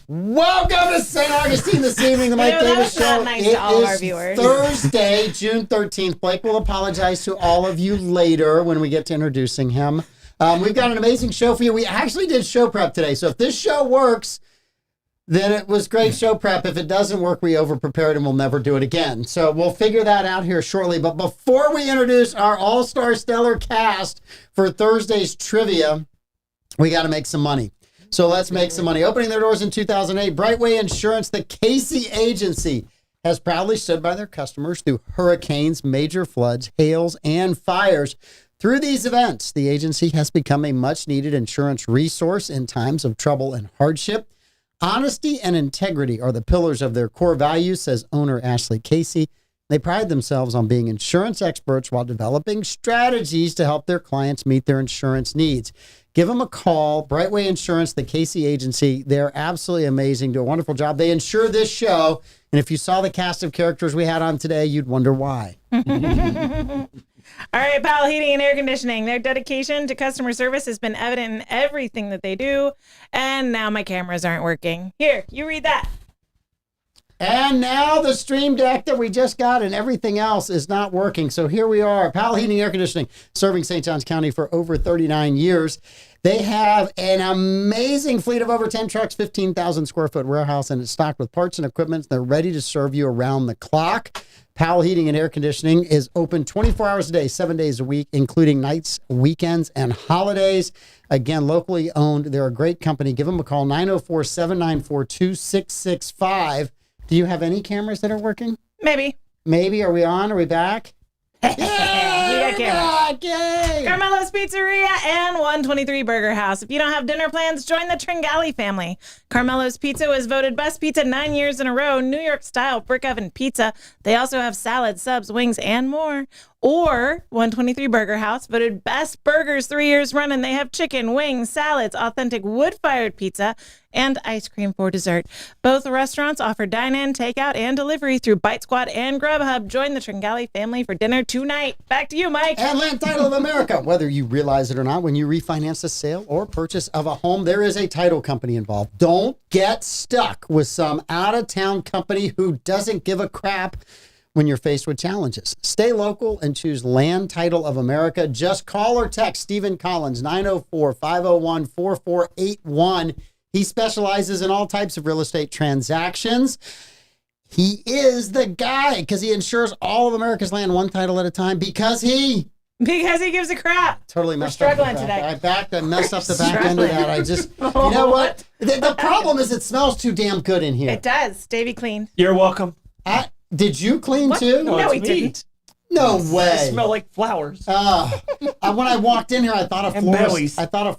Welcome to St. Augustine this evening, the Mike Davis Show. Nice to all of our viewers. Thursday, June 13th. Blake will apologize to all of you later when we get to introducing him. We've got an amazing show for you. We actually did show prep today, so if this show works, then it was great show prep. If it doesn't work, we over-prepared and we'll never do it again. So we'll figure that out here shortly. But before we introduce our all-star stellar cast for Thursday's trivia, we got to make some money. So let's make some money. Opening their doors in 2008, Brightway Insurance, the Casey agency, has proudly stood by their customers through hurricanes, major floods, hails, and fires. Through these events, the agency has become a much-needed insurance resource in times of trouble and hardship. Honesty and integrity are the pillars of their core values, says owner Ashley Casey. They pride themselves on being insurance experts while developing strategies to help their clients meet their insurance needs. Give them a call, Brightway Insurance, the Casey agency. They're absolutely amazing, do a wonderful job. They insure this show, and if you saw the cast of characters we had on today, you'd wonder why. All right, Powell Heating and Air Conditioning. Their dedication to customer service has been evident in everything that they do, and now my cameras aren't working. Here, you read that. And now the stream deck that we just got and everything else is not working. So here we are, Powell Heating and Air Conditioning, serving St. Johns County for over 39 years. They have an amazing fleet of over 10 trucks, 15,000 square foot warehouse, and it's stocked with parts and equipment. They're ready to serve you around the clock. Powell Heating and Air Conditioning is open 24 hours a day, 7 days a week, including nights, weekends, and holidays. Again, locally owned. They're a great company. Give them a call, 904-794-2665. Do you have any cameras that are working? Maybe. Maybe. Are we on? Are we back? Yeah, we got cameras. Yay! Carmelo's Pizzeria and 123 Burger House. If you don't have dinner plans, join the Tringali family. Carmelo's Pizza was voted best pizza 9 years in a row. New York style brick oven pizza. They also have salads, subs, wings, and more. Or 123 Burger House voted best burgers 3 years running. They have chicken, wings, salads, authentic wood-fired pizza, and ice cream for dessert. Both restaurants offer dine-in, takeout, and delivery through Bite Squad and Grubhub. Join the Tringali family for dinner tonight. Back to you, Mike. And Land Title of America. Whether you realize it or not, when you refinance a sale or purchase of a home, there is a title company involved. Don't get stuck with some out-of-town company who doesn't give a crap when you're faced with challenges. Stay local and choose Land Title of America. Just call or text Stephen Collins, 904-501-4481. He specializes in all types of real estate transactions. He is the guy because he insures all of America's land one title at a time because he gives a crap. Totally messed We're up. struggling today. I messed up the back end of that. I just, you know what? The problem is it smells too damn good in here. It does. Davey cleaned. You're welcome. Did you clean too? No, he didn't. No way. They smell like flowers. When I walked in here, I thought a And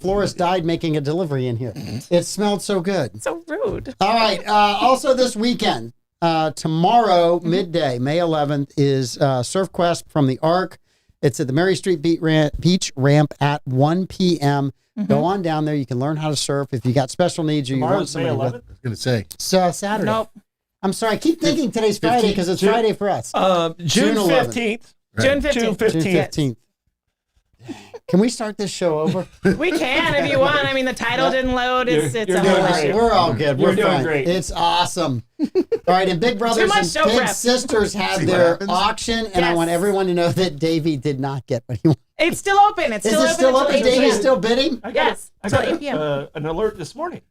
florist died making a delivery in here. It smelled so good. So rude. All right. Also this weekend, tomorrow, midday, May 11th, is Surf Quest from the Ark. It's at the Mary Street Beach Ramp at 1 p.m. Go on down there. You can learn how to surf. If you got special needs or you want Tomorrow's May somebody 11th? with. I was going to say. So Saturday. Nope. I'm sorry. I keep thinking today's Friday because it's Friday for us. June 15th. June 15th. June 15th. June 15th. Can we start this show over? We can if you want. I mean, the title didn't load. It's You're a doing whole great. issue. We're all good. You're We're doing fine. great. It's awesome. All right, and Big Brothers much and show Big prep. Sisters had See what their happens? auction, and I Yes. want everyone to know that Davey did not get what he wanted. It's still open. It's Is still it open. still until open? 8 Davey's p.m. still bidding? I got, Yes, I got till 8 p.m. An alert this morning.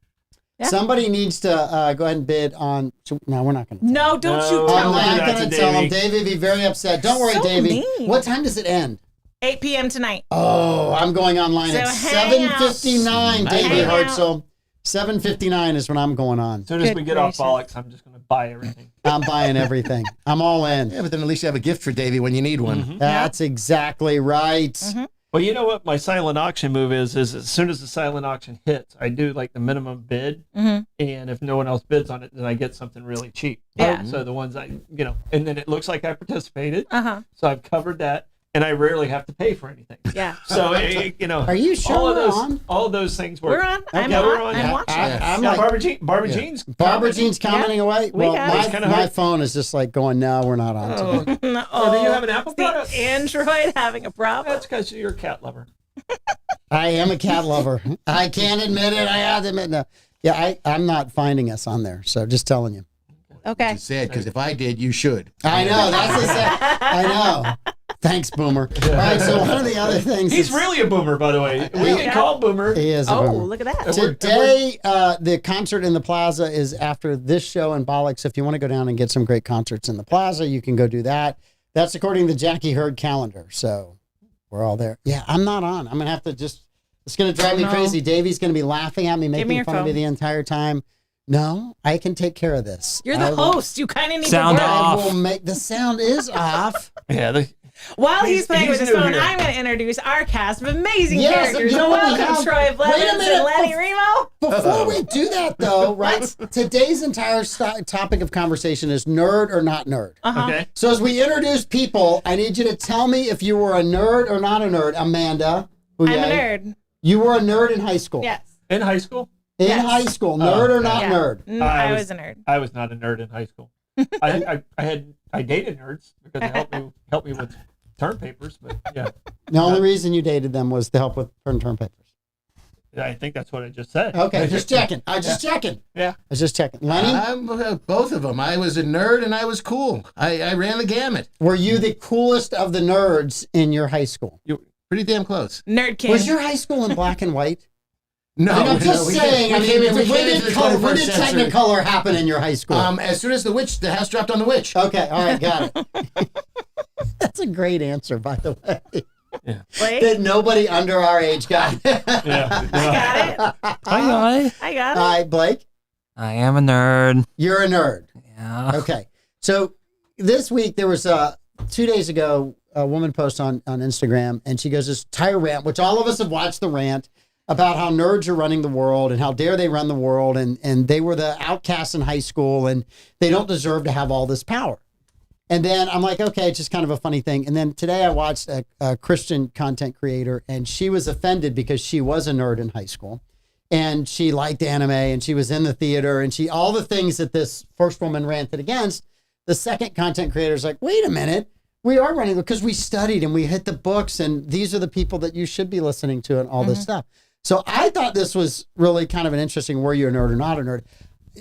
Yeah. Somebody needs to go ahead and bid on. No, we're not going to. No, don't you No. tell I'm me. not That's going to a tell him. Davey. Davey would be very upset. Don't worry, So Davey. mean. What time does it end? 8 p.m. tonight. Oh, I'm going online So at hang out. 7:59. Davey Hang out. Hartzell. 7:59 is when I'm going on. As soon as Good we get off gracious. Bollox, I'm just going to buy everything. I'm buying everything. I'm all in. Yeah, but then at least you have a gift for Davey when you need one. That's exactly right. Well, you know what my silent auction move is as soon as the silent auction hits, I do like the minimum bid. And if no one else bids on it, then I get something really cheap. Yeah. So the ones and then it looks like I participated. Uh-huh. So I've covered that. And I rarely have to pay for anything. Yeah. So, Are you sure all of we're those, on? All of those things work. We're on. I'm Yeah, on. we're on. I'm Yeah. watching. I'm Yeah, like, Barbara Jean's. Barbara Jean's commenting away. We Well, got it. It's kinda my hard. phone is just like going, no, we're not on today. No. Oh, do you have an Apple The product? Android having a problem. That's because you're a cat lover. I am a cat lover. I can't admit it. I have to admit no. Yeah, I'm not finding us on there, so just telling you. Okay. It's sad because if I did, you should. I know. That's the sad. I know. Thanks, Boomer. All right, so one of the other things. He's really a boomer, by the way. We get called boomer. He is a Oh, boomer. look at that. Today, the concert in the Plaza is after this show in Bollox. If you want to go down and get some great concerts in the Plaza, you can go do that. That's according to the Jackie Hurd calendar. So we're all there. Yeah, I'm not on. I'm going to have to just, it's going to drive me crazy. Davey's going to be laughing at me, making fun of me the entire time. No, I can take care of this. You're the host. You kind of need Sound to work. off. I will make, the sound is off. Yeah. While he's playing with his new phone, here. I'm going to introduce our cast of amazing Yes, characters. you So already welcome have- Troy Wait a Blevins minute. and Lenny Remo. Before we do that, though, right? Today's entire topic of conversation is nerd or not nerd. Okay. So as we introduce people, I need you to tell me if you were a nerd or not a nerd. Amanda, I'm a nerd. You were a nerd in high school. Yes. In high school, In Yes. high school, nerd or not Yeah. nerd? I was a nerd. I was not a nerd in high school. I dated nerds because they helped me with term papers. But yeah, The only reason you dated them was to help with term papers. I think that's what I just said. Okay, just checking. I was just checking. Yeah. I was just checking. Lenny, I'm both of them. I was a nerd and I was cool. I ran the gamut. were you the coolest of the nerds in your high school? Pretty damn close. Nerd king. Was your high school in black and white? No, I'm just saying. I mean, when when did Technicolor happen in your high school? As soon as the house dropped on the witch. Okay, all right, got it. That's a great answer, by the way. Blake? That nobody under our age got. Yeah. I got it. Hi. I got it. Hi, Blake. I am a nerd. You're a nerd. Yeah. Okay. So this week there was 2 days ago a woman post on Instagram, and she goes this entire rant, which all of us have watched the rant about how nerds are running the world and how dare they run the world, and they were the outcasts in high school and they don't deserve to have all this power. And then I'm like, okay, it's just kind of a funny thing. And then today I watched a Christian content creator, and she was offended because she was a nerd in high school and she liked anime and she was in the theater and all the things that this first woman ranted against. The second content creator is like, wait a minute, we are running because we studied and we hit the books and these are the people that you should be listening to and all this stuff. So I thought this was really kind of an interesting, were you a nerd or not a nerd?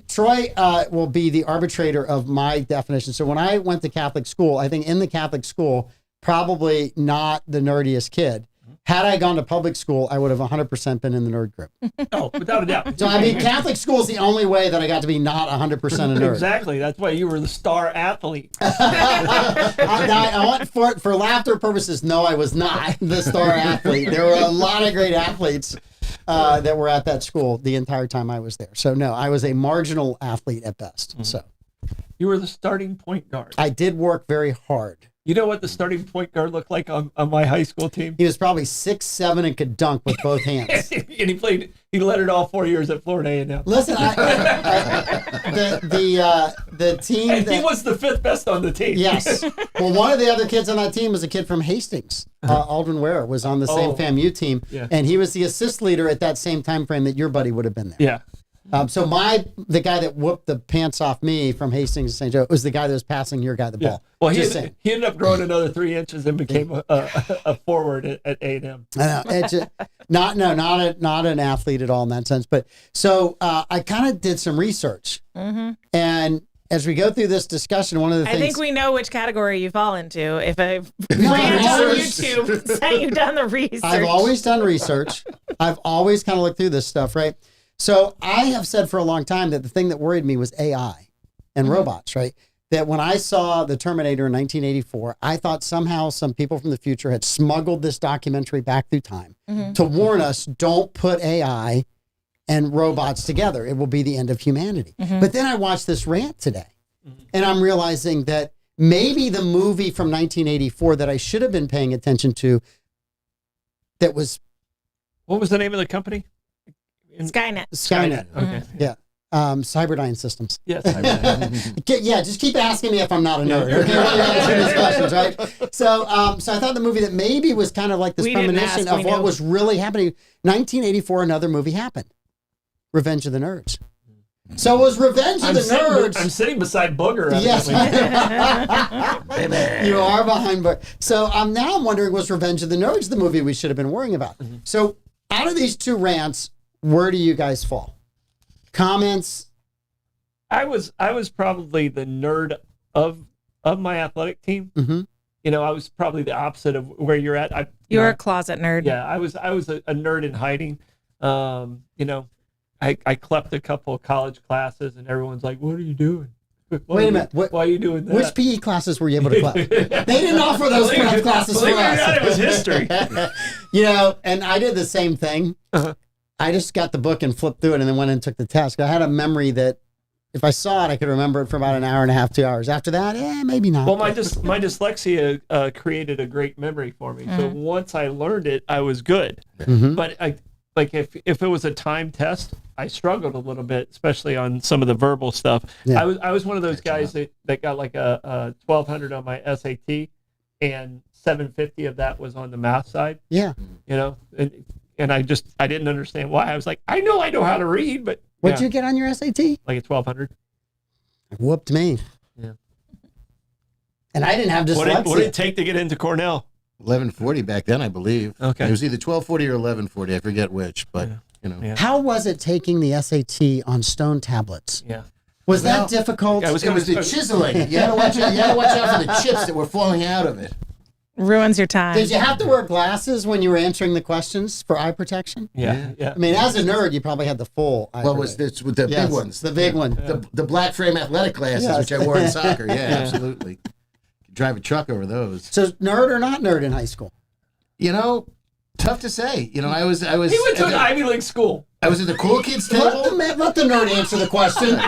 Troy will be the arbitrator of my definition. So when I went to Catholic school, I think in the Catholic school, probably not the nerdiest kid. Had I gone to public school, I would have 100% been in the nerd group. Oh, without a doubt. So I mean, Catholic school is the only way that I got to be not 100% a nerd. Exactly. That's why you were the star athlete. I want for laughter purposes. No, I was not the star athlete. There were a lot of great athletes that were at that school the entire time I was there. So no, I was a marginal athlete at best. So You were the starting point guard. I did work very hard. You know what the starting point guard looked like on my high school team? He was probably 6'7" and could dunk with both hands. And he led it all 4 years at Florida A&M. Listen, the team And he that, was the fifth best on the team. yes. Well, one of the other kids on that team was a kid from Hastings. Aldrin Ware was on the same FAMU team, Yeah. and he was the assist leader at that same time frame that your buddy would have been there. Yeah. So the guy that whooped the pants off me from Hastings to St. Joe was the guy that was passing your guy the ball. Well, Just he saying. ended up growing another 3 inches and became a forward at A&M. I know it's not an athlete at all in that sense. But so I kind of did some research, and as we go through this discussion, one of the I things think we know which category you fall into. If a No, rant on always- YouTube said you've done the research. I've always done research. I've always kind of looked through this stuff, right? So I have said for a long time that the thing that worried me was AI and robots, right? That when I saw The Terminator in 1984, I thought somehow some people from the future had smuggled this documentary back through time to warn us, don't put AI and robots together. It will be the end of humanity. But then I watched this rant today, and I'm realizing that maybe the movie from 1984 that I should have been paying attention to, that was What was the name of the company? Skynet. Skynet. Okay. Yeah. Cyberdyne Systems. Yes. Yeah, just keep asking me if I'm not a nerd. Okay, while you're answering these questions, right? So I thought the movie that maybe was kind of like this We didn't premonition ask, of we what knew. was really happening. 1984, another movie happened. Revenge of the Nerds. So it was Revenge of the Nerds. I'm sitting beside Booger. Yes, evidently. you are behind. So now I'm wondering, was Revenge of the Nerds the movie we should have been worrying about? So out of these two rants, where do you guys fall? Comments? I was probably the nerd of my athletic team. Mm-hmm. You know, I was probably the opposite of where you're at. You're a closet nerd. Yeah, I was a nerd in hiding. You know, I clept a couple of college classes, and everyone's like, "What are you doing? Wait a minute. Why are you doing that?" Which PE classes were you able to clap? They didn't offer those prep classes for Believe it or us. not, it was history. You know, and I did the same thing. Uh-huh. I just got the book and flipped through it and then went and took the test. I had a memory that if I saw it, I could remember it for about an hour and a half, 2 hours. After that, maybe not. Well, my dyslexia created a great memory for me. So once I learned it, I was good. Mhm. But if it was a time test, I struggled a little bit, especially on some of the verbal stuff. Yeah. I was one of those guys that got like a 1200 on my SAT, and 750 of that was on the math side. Yeah. You know, and I didn't understand why. I was like, I know how to read, but What'd you get on your SAT? like a 1200. Whooped me. Yeah. And I didn't have dyslexia. What did it take to get into Cornell? 1140 back then, I believe. Okay. It was either 1240 or 1140. I forget which, but you know. Yeah. How was it taking the SAT on stone tablets? Yeah. Was Well, that difficult? I It was the chiseling. You had to watch out for the chips that were falling out of it. Ruins your time. Did you have to wear glasses when you were answering the questions for eye protection? Yeah. I mean, as a nerd, you probably had the full eye Well, was protection. this with the Yes, big ones? the big one. The black frame athletic glasses, Yes. which I wore in soccer. Yeah, absolutely. Drive a truck over those. So nerd or not nerd in high school? You know, tough to say. You know, I was. He went to an Ivy League school. I was at the cool kids Let table. the nerd answer the question.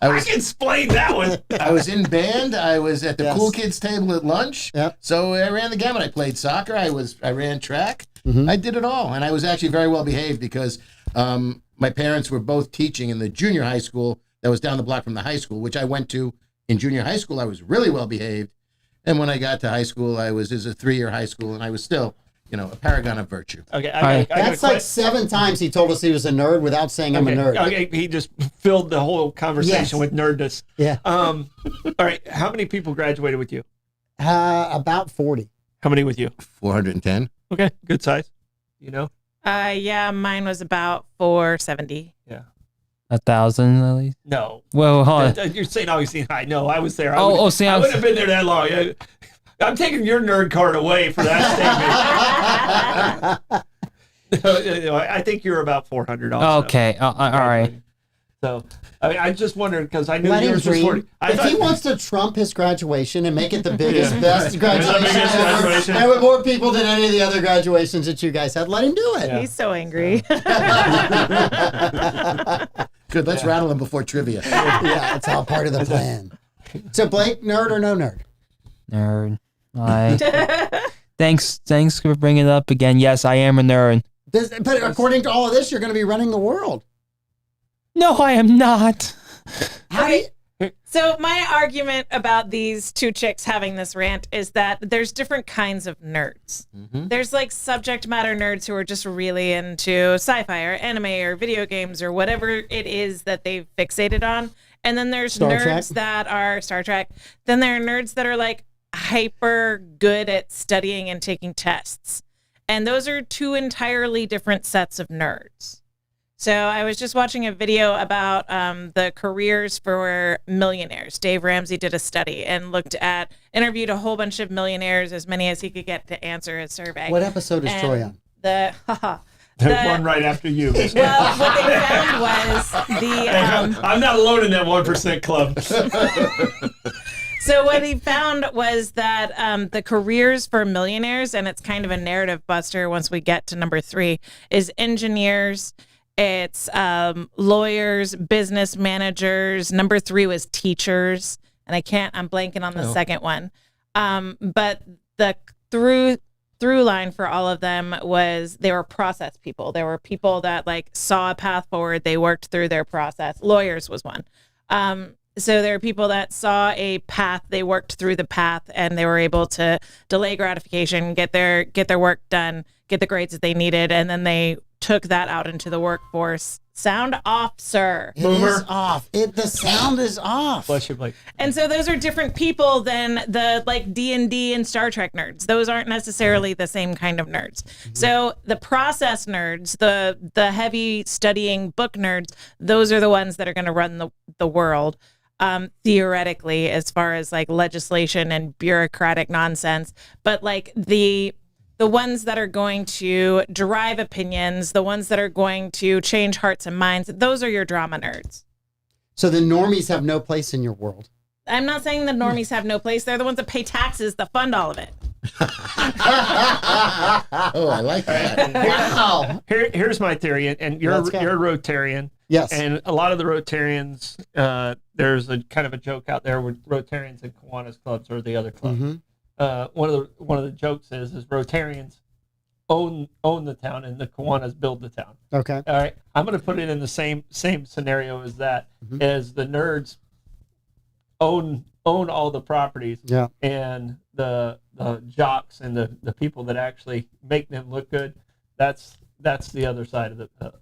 I can explain that one. I was in band. I was at the Yes. cool kids table at lunch. Yep. So I ran the gamut. I played soccer. I ran track. Mhm. I did it all, and I was actually very well behaved because my parents were both teaching in the junior high school that was down the block from the high school, which I went to in junior high school. I was really well behaved, and when I got to high school, it was a 3-year high school, and I was still, you know, a paragon of virtue. Okay, That's like 7 times he told us he was a nerd without saying I'm a nerd. Okay, he just filled the whole conversation Yes. with nerdness. Yeah. All right, how many people graduated with you? About 40. How many with you? 410. Okay, good size. You know? Yeah, mine was about 470. Yeah. 1,000 at least. No. Well, hold on. You're saying Augustine High. No, I was there. See, I wouldn't have been there that long. I'm taking your nerd card away for that statement. I think you're about 400 also. Okay. All right. So, I mean, I just wondered because I knew Let him yours was 40. dream. If he wants to trump his graduation and make it the biggest, best graduation biggest ever, graduation. and with more people than any of the other graduations that you guys had, let him do it. He's so angry. Good. Let's rattle them before trivia. Yeah, it's all part of the plan. So, Blake, nerd or no nerd? Nerd. Thanks for bringing it up again. Yes, I am a nerd. But according to all of this, you're going to be running the world. No, I am not. How do you, So my argument about these two chicks having this rant is that there's different kinds of nerds. There's like subject matter nerds who are just really into sci-fi or anime or video games or whatever it is that they've fixated on. And then there's Star nerds Trek. that are Star Trek. Then there are nerds that are like hyper good at studying and taking tests. And those are two entirely different sets of nerds. So I was just watching a video about the careers for millionaires. Dave Ramsey did a study and interviewed a whole bunch of millionaires, as many as he could get to answer his survey. what episode is And Troy on? The One right after you. well, what they found was the I'm not alone in that 1% club. So what he found was that the careers for millionaires, and it's kind of a narrative buster once we get to number 3, is engineers, it's lawyers, business managers. Number 3 was teachers, and I'm blanking on the second one. But the through line for all of them was they were process people. There were people that like saw a path forward. They worked through their process. Lawyers was one. So there are people that saw a path, they worked through the path, and they were able to delay gratification, get their work done, get the grades that they needed, and then they took that out into the workforce. Sound off, sir. It is off. The sound is off. Bless you, Blake. And so those are different people than the like D&D and Star Trek nerds. Those aren't necessarily the same kind of nerds. So the process nerds, the heavy studying book nerds, those are the ones that are going to run the world. Theoretically, as far as like legislation and bureaucratic nonsense, but like the ones that are going to derive opinions, the ones that are going to change hearts and minds, those are your drama nerds. So the normies have no place in your world. I'm not saying the normies have no place. They're the ones that pay taxes that fund all of it. Oh, I like that. Wow. Here's my theory, and you're a Rotarian. Yes. And a lot of the Rotarians, there's a kind of a joke out there with Rotarians and Kiwanis clubs or the other clubs. One of the jokes is Rotarians own the town and the Kiwanis build the town. Okay. All right. I'm going to put it in the same scenario as that, as the nerds own all the properties. Yeah. And the jocks and the people that actually make them look good, that's the other side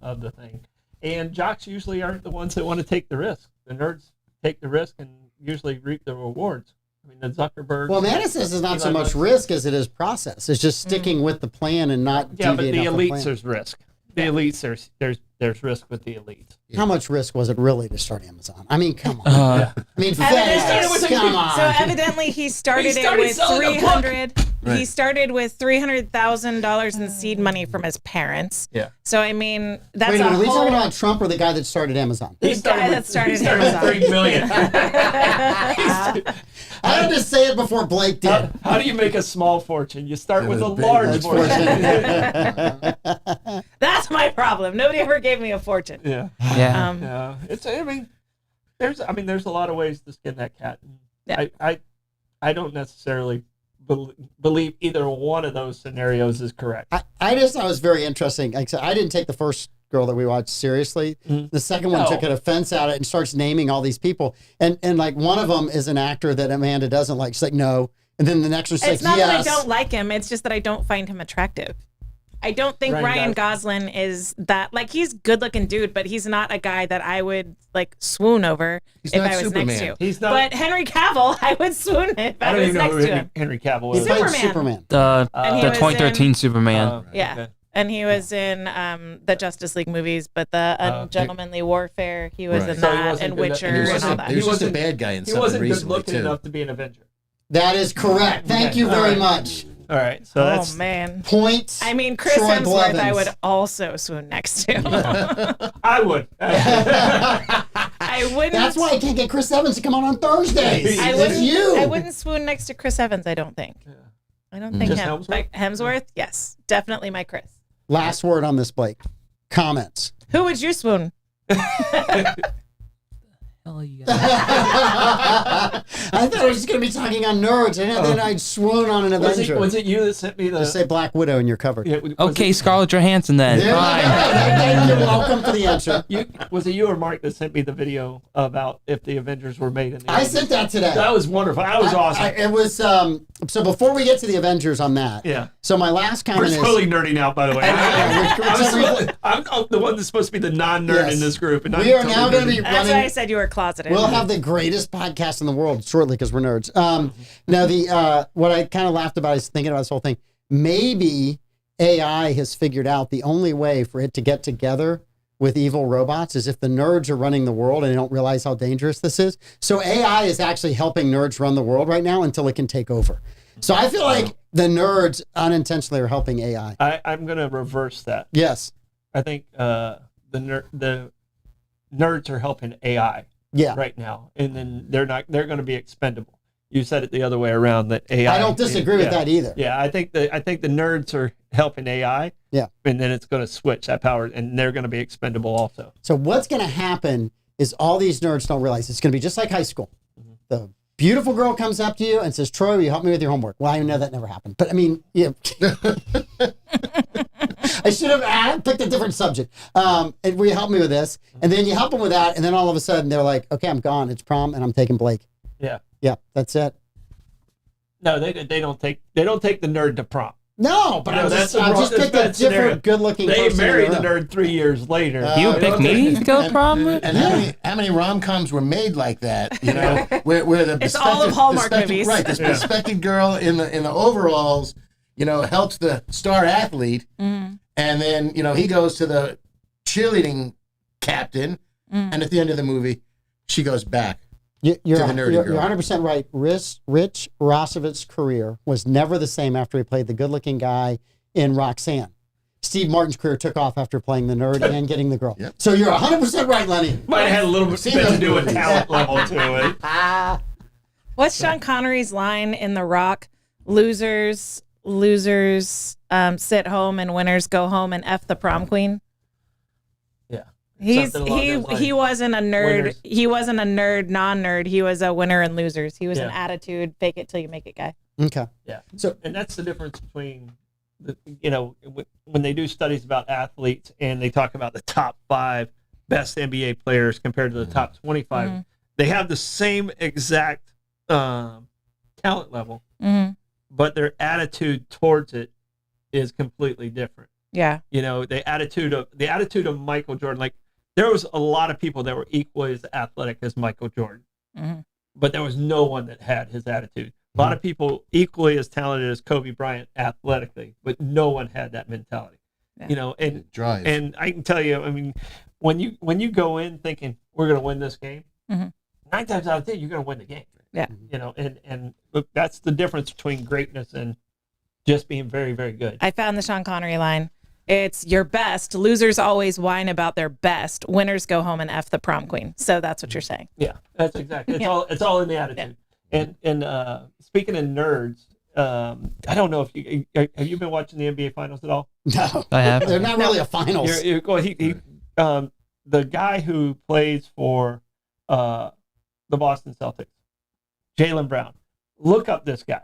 of the thing. And jocks usually aren't the ones that want to take the risk. The nerds take the risk and usually reap the rewards. I mean, the Zuckerberg. Well, Amanda says it's not so much risk as it is process. It's just sticking with the plan and not deviating but the off elites, plan. there's risk. The elites, there's risk with the elites. How much risk was it really to start Amazon? I mean, come on. Uh, I mean, Evidently- FedEx, come on. So evidently he started it with selling a book. 300. He started with $300,000 in seed money from his parents. Yeah. So I mean, that's Wait a minute, a are we whole. talking about Trump or the guy that started Amazon? The guy that started he started Amazon. with $3 million. I had to say it before Blake did. How do you make a small fortune? You start with a was big. large That's fortune. That's my problem. Nobody ever gave me a fortune. Yeah. yeah. Yeah. There's a lot of ways to skin that cat. Yeah. I don't necessarily believe either one of those scenarios is correct. I just thought it was very interesting. Like I said, I didn't take the first girl that we watched seriously. The second one No. took an offense at it and starts naming all these people. And like one of them is an actor that Amanda doesn't like. She's like, no. And then the next one's It's like, not that I yes. don't like him. It's just that I don't find him attractive. I don't think Ryan Ryan Gosling is that, like, he's a good looking dude, but he's not a guy that I would like swoon over He's if not I was next Superman. to. He's not- But Henry Cavill, I would swoon if I I don't was even know next who to him. Henry Cavill He is. played Superman. Superman. The And he the was 2013 Superman. Yeah. Okay. And he was in the Justice League movies, but the Ungentlemanly Warfare, he was Right. in So he that, wasn't and good- Witcher, and He and all wasn't, that. he was just a wasn't- bad guy in He something wasn't good recently, looking too. enough to be an Avenger. That is correct. Thank you very much. All right. So Oh that's man. Points. I mean, Chris Troy Hemsworth, I Blevins. would also swoon next to. I would. I wouldn't. That's why I can't get Chris Evans to come on Thursdays. I It's wouldn't. you. I wouldn't swoon next to Chris Evans. I don't think. I don't think Just him. Hemsworth? But Hemsworth, yes, definitely my Chris. Last word on this, Blake. Comments. Who would you swoon? Hell yeah. I thought I was just going to be talking on nerds, and then I'd swoon on an Avenger. Was it you that sent me the? Just say Black Widow in your cover. Yeah, was Okay, it- Scarlett Johansson then. There you go. Fine. Thank you. Welcome for the answer. Was it you or Mark that sent me the video about if the Avengers were made in the? I 80s? sent that today. That was wonderful. That was awesome. It was so before we get to the Avengers on that. Yeah. So my last We're comment is totally nerding out, by the way. I'm the one that's supposed to be the non-nerd Yes. in this group. And I'm we are totally now going to be nerdy. That's why I running. said you were closeted. We'll have the greatest podcast in the world shortly because we're nerds. Now the what I kind of laughed about is thinking about this whole thing. Maybe AI has figured out the only way for it to get together with evil robots is if the nerds are running the world and they don't realize how dangerous this is. So AI is actually helping nerds run the world right now until it can take over. So I feel like the nerds unintentionally are helping AI. I'm going to reverse that. Yes. I think the nerds are helping AI Yeah. right now, and then they're going to be expendable. You said it the other way around, that AI. I don't disagree with that either. Yeah, I think the nerds are helping AI. Yeah. And then it's going to switch that power, and they're going to be expendable also. So what's going to happen is all these nerds don't realize it's going to be just like high school. The beautiful girl comes up to you and says, "Troy, will you help me with your homework?" Well, I know that never happened, but I mean, yeah. I should have picked a different subject. And will you help me with this? And then you help them with that, and then all of a sudden they're like, "Okay, I'm gone. It's prom, and I'm taking Blake." Yeah. Yeah, that's it. No, they don't take the nerd to prom. No, but No, I that's just a picked a bad scenario. different, good-looking They person. married the in the room. nerd 3 years later. You pick me to go prom with? And how many rom-coms were made like that? You know, where the It's all of Hallmark movies. right? This respected girl in the overalls, you know, helps the star athlete, and then he goes to the cheerleading captain, and at the end of the movie, she goes back. You're to the nerdy you're girl. 100% right. Rich Rossovit's career was never the same after he played the good-looking guy in Roxanne. Steve Martin's career took off after playing the nerd and getting the girl. Yep. So you're 100% right, Lenny. Might have had a little bit to do with talent level to it. What's Sean Connery's line in The Rock? Losers sit home and winners go home and F the prom queen. Yeah. He Something along those wasn't a nerd. Winners. He wasn't a nerd, non-nerd. He was a winner and losers. He was an Yeah. attitude, fake it till you make it guy. Okay. Yeah. So- and that's the difference between when they do studies about athletes and they talk about the top 5 best NBA players compared to the top 25, they have the same exact talent level, but their attitude towards it is completely different. Yeah. The attitude of Michael Jordan, like there was a lot of people that were equally as athletic as Michael Jordan, but there was no one that had his attitude. A lot of people equally as talented as Kobe Bryant athletically, but no one had that mentality. Yeah. And Drive. and I can tell you, I mean, when you go in thinking we're going to win this game, 9 times out of 10 you're going to win the game. Yeah. And look, that's the difference between greatness and just being very, very good. I found the Sean Connery line. It's your best. Losers always whine about their best. Winners go home and F the prom queen. So that's what you're saying. Yeah, that's exactly. It's all in the attitude. And speaking of nerds, I don't know if you have you been watching the NBA finals at all? No, I have. they're not really a finals. Well, the guy who plays for the Boston Celtics, Jaylen Brown. Look up this guy.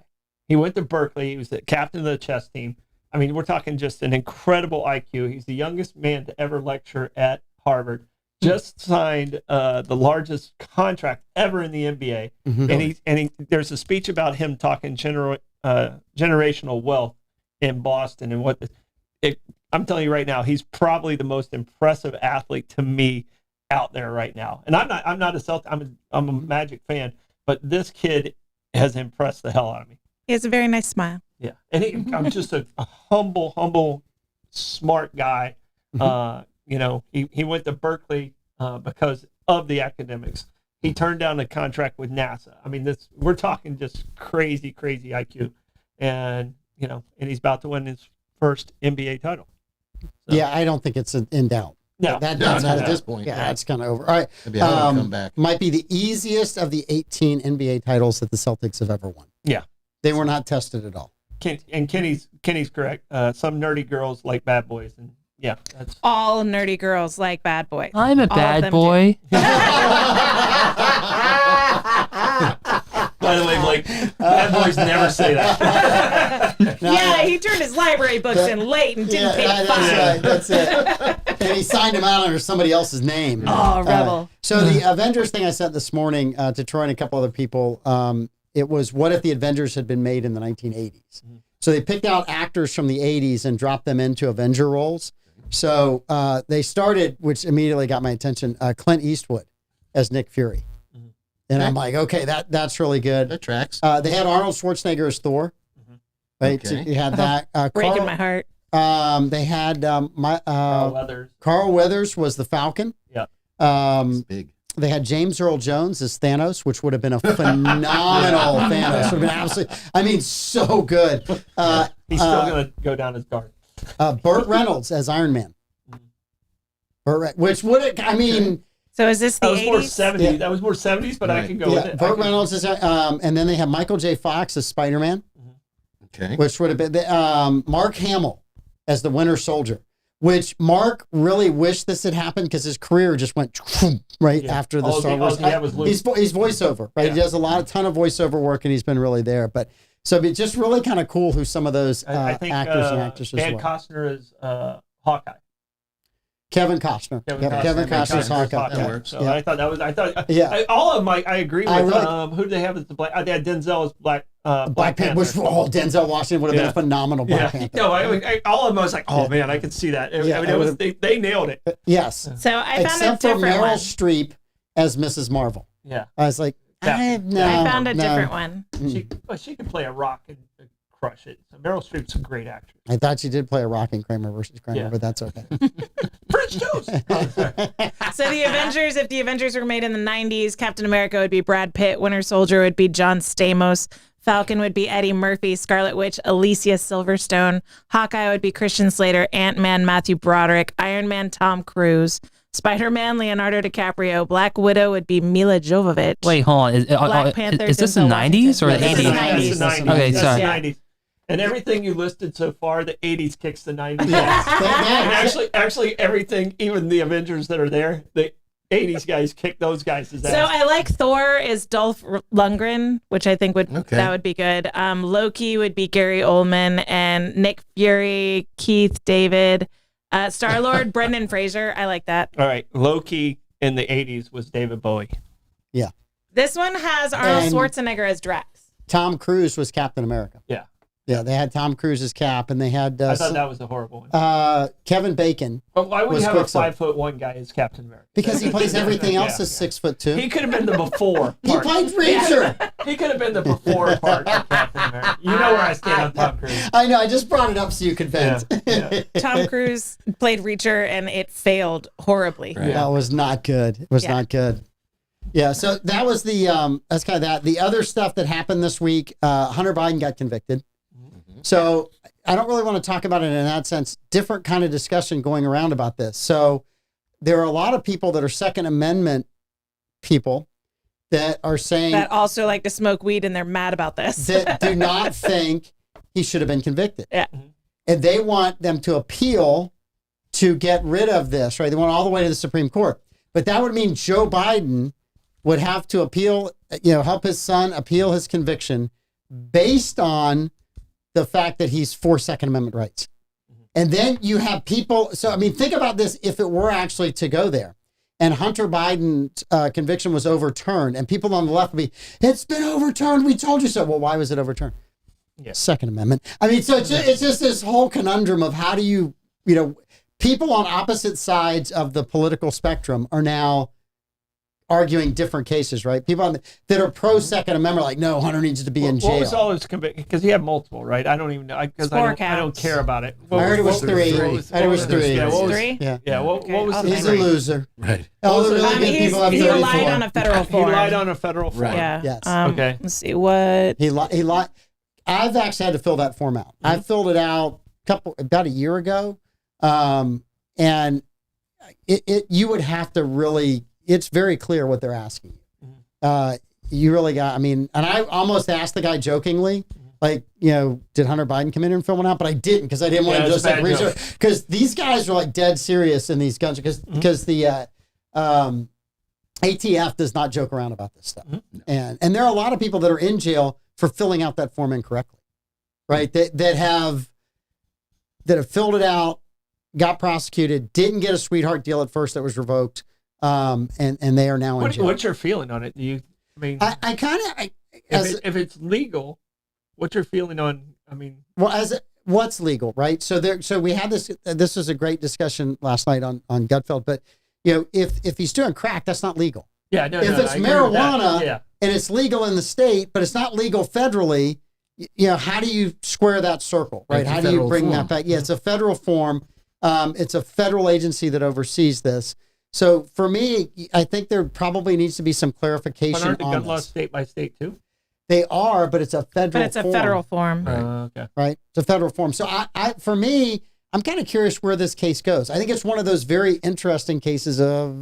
He went to Berkeley. He was the captain of the chess team. I mean, we're talking just an incredible IQ. He's the youngest man to ever lecture at Harvard. Just signed the largest contract ever in the NBA, and there's a speech about him talking generational wealth in Boston and I'm telling you right now, he's probably the most impressive athlete to me out there right now. And I'm not a Celtic. I'm a Magic fan, but this kid has impressed the hell out of me. He has a very nice smile. Yeah, and I'm just a humble, smart guy. He went to Berkeley because of the academics. He turned down a contract with NASA. I mean, we're talking just crazy IQ, and he's about to win his first NBA title. So, Yeah, I don't think it's in doubt. No, That's not not at this point. Yeah, that's kind of over. All right. Maybe I'll come back. Might be the easiest of the 18 NBA titles that the Celtics have ever won. Yeah. They were not tested at all. Kenny's correct. Some nerdy girls like bad boys, and yeah, that's All nerdy girls like bad boys. I'm a All of bad them boy. by the way, Blake. Bad boys never say that. Yeah, he turned his library books in late and didn't pay that's fine. right. That's it. And he signed him out under somebody else's name. Oh, rebel. So the Avengers thing I sent this morning to Troy and a couple other people, it was what if the Avengers had been made in the 1980s? So they picked out actors from the 80s and dropped them into Avenger roles. So they started, which immediately got my attention, Clint Eastwood as Nick Fury. And I'm like, okay, that's really good. That tracks. They had Arnold Schwarzenegger as Thor. Right? So Okay. you had that. Breaking my heart. They had Leathers. Carl Weathers was the Falcon. Yeah. It's big. They had James Earl Jones as Thanos, which would have been a phenomenal Thanos. Would have been absolutely, I mean, so good. He's still gonna go down as guard. Burt Reynolds as Iron Man. Which would have, I mean, So is this the That was more 80s? 70s. Yeah. That was more 70s, but I Right. can go with yeah, it. Burt Reynolds is, and then they have Michael J. Fox as Spider-Man, Okay. which would have been Mark Hamill as the Winter Soldier. Which Mark really wished this had happened because his career just went right Yeah. after the All Star he- Wars. all he had was Luke. He's voiceover, right? Yeah. He does a ton of voiceover work, and he's been really there. But so it's just really kind of cool who some of those I think actors and actresses Dan were. Costner is Hawkeye. Kevin Costner. Kevin Costner's Hawkeye. That works. So Yeah. I thought that was. Yeah. All of them. I agree with. I really- Who do they have as the black? They had Denzel as Black Black Panther. Which Denzel Washington would have been a phenomenal Black Panther. No, all of them. I was like, oh man, I could see that. They nailed it. Yes. So I found Except a for different Meryl one. Streep as Mrs. Marvel. Yeah, I was like, I found a different one. she can play a rock and crush it. So Meryl Streep's a great actress. I thought she did play a rock in Kramer versus Kramer, but that's okay. French toast. So the Avengers, if the Avengers were made in the 90s, Captain America would be Brad Pitt, Winter Soldier would be John Stamos, Falcon would be Eddie Murphy, Scarlet Witch, Alicia Silverstone, Hawkeye would be Christian Slater, Ant-Man, Matthew Broderick, Iron Man, Tom Cruise, Spider-Man, Leonardo DiCaprio, Black Widow would be Mila Jovovich. Wait, hold on. Black Panther, Is this the Denzel 90s or the Washington. This is 80s? the 90s. Okay, That's sorry. the 90s. And everything you listed so far, the 80s kicks the 90s. Yes. And actually, everything, even the Avengers that are there, the 80s guys kick those guys' ass. So I like Thor is Dolph Lundgren, which I think that would be good. Loki would be Gary Oldman, and Nick Fury, Keith David, Star-Lord, Brendan Fraser. I like that. All right, Loki in the 80s was David Bowie. Yeah. This one has Arnold And- Schwarzenegger as Drax. Tom Cruise was Captain America. Yeah. Yeah, they had Tom Cruise as Cap, and they had I thought that was a horrible one. Kevin Bacon, But why would was you have a Quicksilver. 5'1" guy as Captain America? because he plays everything else Yeah. as 6'2". He could have been the before He part. played Reacher. He could have been the before part of Captain America. You know where I stand on Tom Cruise. I know. I just brought it up so you could vent. Yeah. Tom Cruise played Reacher, and it failed horribly. Right. That was not good. It was not good. Yeah. So that was that's kind of that. The other stuff that happened this week, Hunter Biden got convicted. So I don't really want to talk about it in that sense. Different kind of discussion going around about this. So there are a lot of people that are Second Amendment people that are saying That also like to smoke weed, and they're mad about this. that do not think he should have been convicted. Yeah. And they want them to appeal to get rid of this, right? They want all the way to the Supreme Court. But that would mean Joe Biden would have to appeal, help his son appeal his conviction based on the fact that he's for Second Amendment rights. And then you have people. So, I mean, think about this if it were actually to go there and Hunter Biden's conviction was overturned and people on the left would be, it's been overturned. We told you so. Well, why was it overturned? Yeah. Second Amendment. I mean, so it's just this whole conundrum of how do you, people on opposite sides of the political spectrum are now arguing different cases, right? People that are pro Second Amendment are like, no, Hunter needs to be in jail. What was all his conviction? Because he had multiple, right? I don't even know. Because I don't care about it. I heard it was three. What I heard it was three. Yeah, what was, Three? Yeah. yeah, what was his He's a name? loser. Right. All the really good people have He 34. lied on a federal He form. lied on a federal form. Right. Yeah. Yes. Okay. Let's see what. He lied. I've actually had to fill that form out. I filled it out about a year ago. And you would have to really, it's very clear what they're asking. You really got, and I almost asked the guy jokingly, like, did Hunter Biden come in and fill one out? But I didn't because I didn't want to it's just a bad research. Because these guys are like dead serious in these guns because the ATF does not joke around about this stuff. And there are a lot of people that are in jail for filling out that form incorrectly, right? That have filled it out, got prosecuted, didn't get a sweetheart deal at first that was revoked, and they are now in jail. What's your feeling on it? Do you? I kind of if it's legal, what's your feeling on? What's legal, right? So we had this. This was a great discussion last night on Gutfeld. But if he's doing crack, that's not legal. Yeah, no, If it's I agree with that. marijuana Yeah. and it's legal in the state, but it's not legal federally, how do you square that circle, right? It's a How do you federal bring form. that back? Yeah, it's a federal form. It's a federal agency that oversees this. So for me, I think there probably needs to be some clarification But aren't the on gun laws this. state by state too? They are, but it's a federal But it's a form. federal form. Okay. Right? It's a federal form. So for me, I'm kind of curious where this case goes. I think it's one of those very interesting cases of,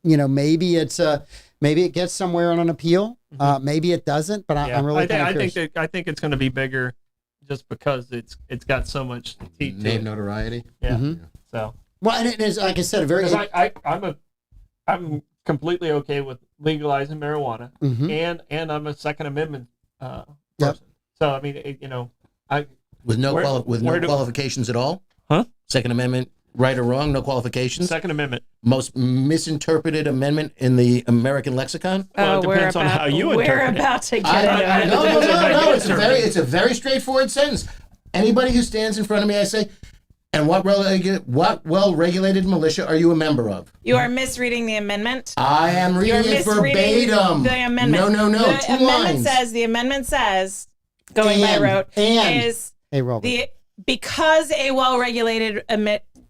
maybe it gets somewhere on an appeal. Maybe it doesn't, but I'm really kind of curious. I think it's going to be bigger, just because it's got so much teeth to Name it. notoriety. Yeah. Mm-hmm. So. Well, and it is, like I said, a very. Because I'm completely okay with legalizing marijuana, Mhm. and I'm a Second Amendment Yep. person. So With no Where do- qualifications at all? Huh? Second Amendment, right or wrong, no qualifications? Second Amendment. most misinterpreted amendment in the American lexicon? Well, it depends on how you interpret We're it. about to get into it. No. It's a very straightforward sentence. Anybody who stands in front of me, I say, and what well-regulated militia are you a member of? You are misreading the amendment. I am reading it verbatim. The amendment. No. The amendment says, going by rote, is because a well-regulated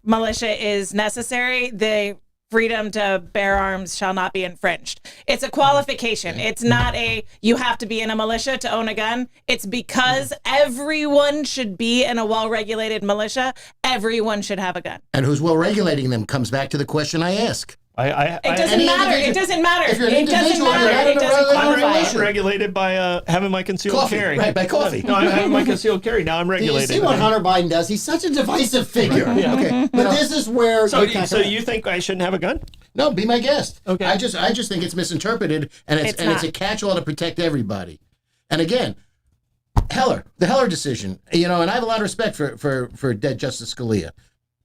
militia is necessary, the freedom to bear arms shall not be infringed. It's a qualification. It's not you have to be in a militia to own a gun. It's because everyone should be in a well-regulated militia. Everyone should have a gun. And who's well regulating them comes back to the question I ask. It doesn't matter. It doesn't matter. If you're an It doesn't individual, matter. you're not It doesn't under qualify. I'm regulated by having my concealed Coffee, carry. right, by coffee. No, I'm having my concealed carry. Now I'm Do you regulated. see what Hunter Biden does? He's such a divisive figure. Yeah. Okay. But this is where So you think I shouldn't have a gun? No, be my guest. Okay. I just think it's misinterpreted, and it's not. a catch-all to protect everybody. And again, the Heller decision, and I have a lot of respect for dead Justice Scalia.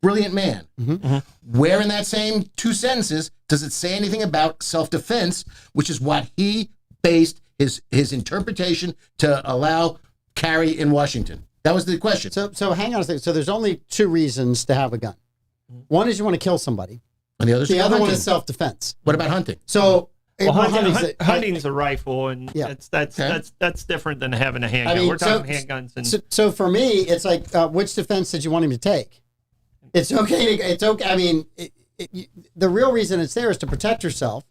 Brilliant man. Mm-hmm. Where in that same two sentences does it say anything about self-defense, which is what he based his interpretation to allow carry in Washington? That was the question. So hang on a second. So there's only two reasons to have a gun. One is you want to kill somebody. And the other one hunting. is self-defense. What about hunting? So hunting's a rifle, and that's different than having a handgun. I mean, We're talking handguns. And so for me, it's like, which defense did you want him to take? It's okay. I mean, the real reason it's there is to protect yourself.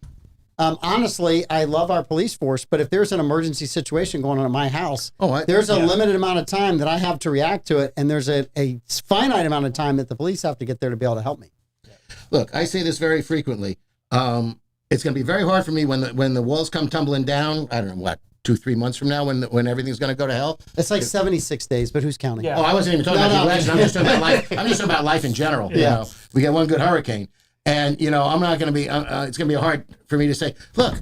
Honestly, I love our police force, but if there's an emergency situation going on at my house, there's a limited amount of time that I have to react to it, and there's a finite amount of time that the police have to get there to be able to help me. Look, I say this very frequently. It's going to be very hard for me when the walls come tumbling down. I don't know what, 2-3 months from now, when everything's going to go to hell. It's like 76 days, but who's counting? Yeah. Oh, I wasn't even talking about the election. I'm just talking about life. I'm just talking about life in general. Yeah. We get one good hurricane, and I'm not going to be. It's going to be hard for me to say, look,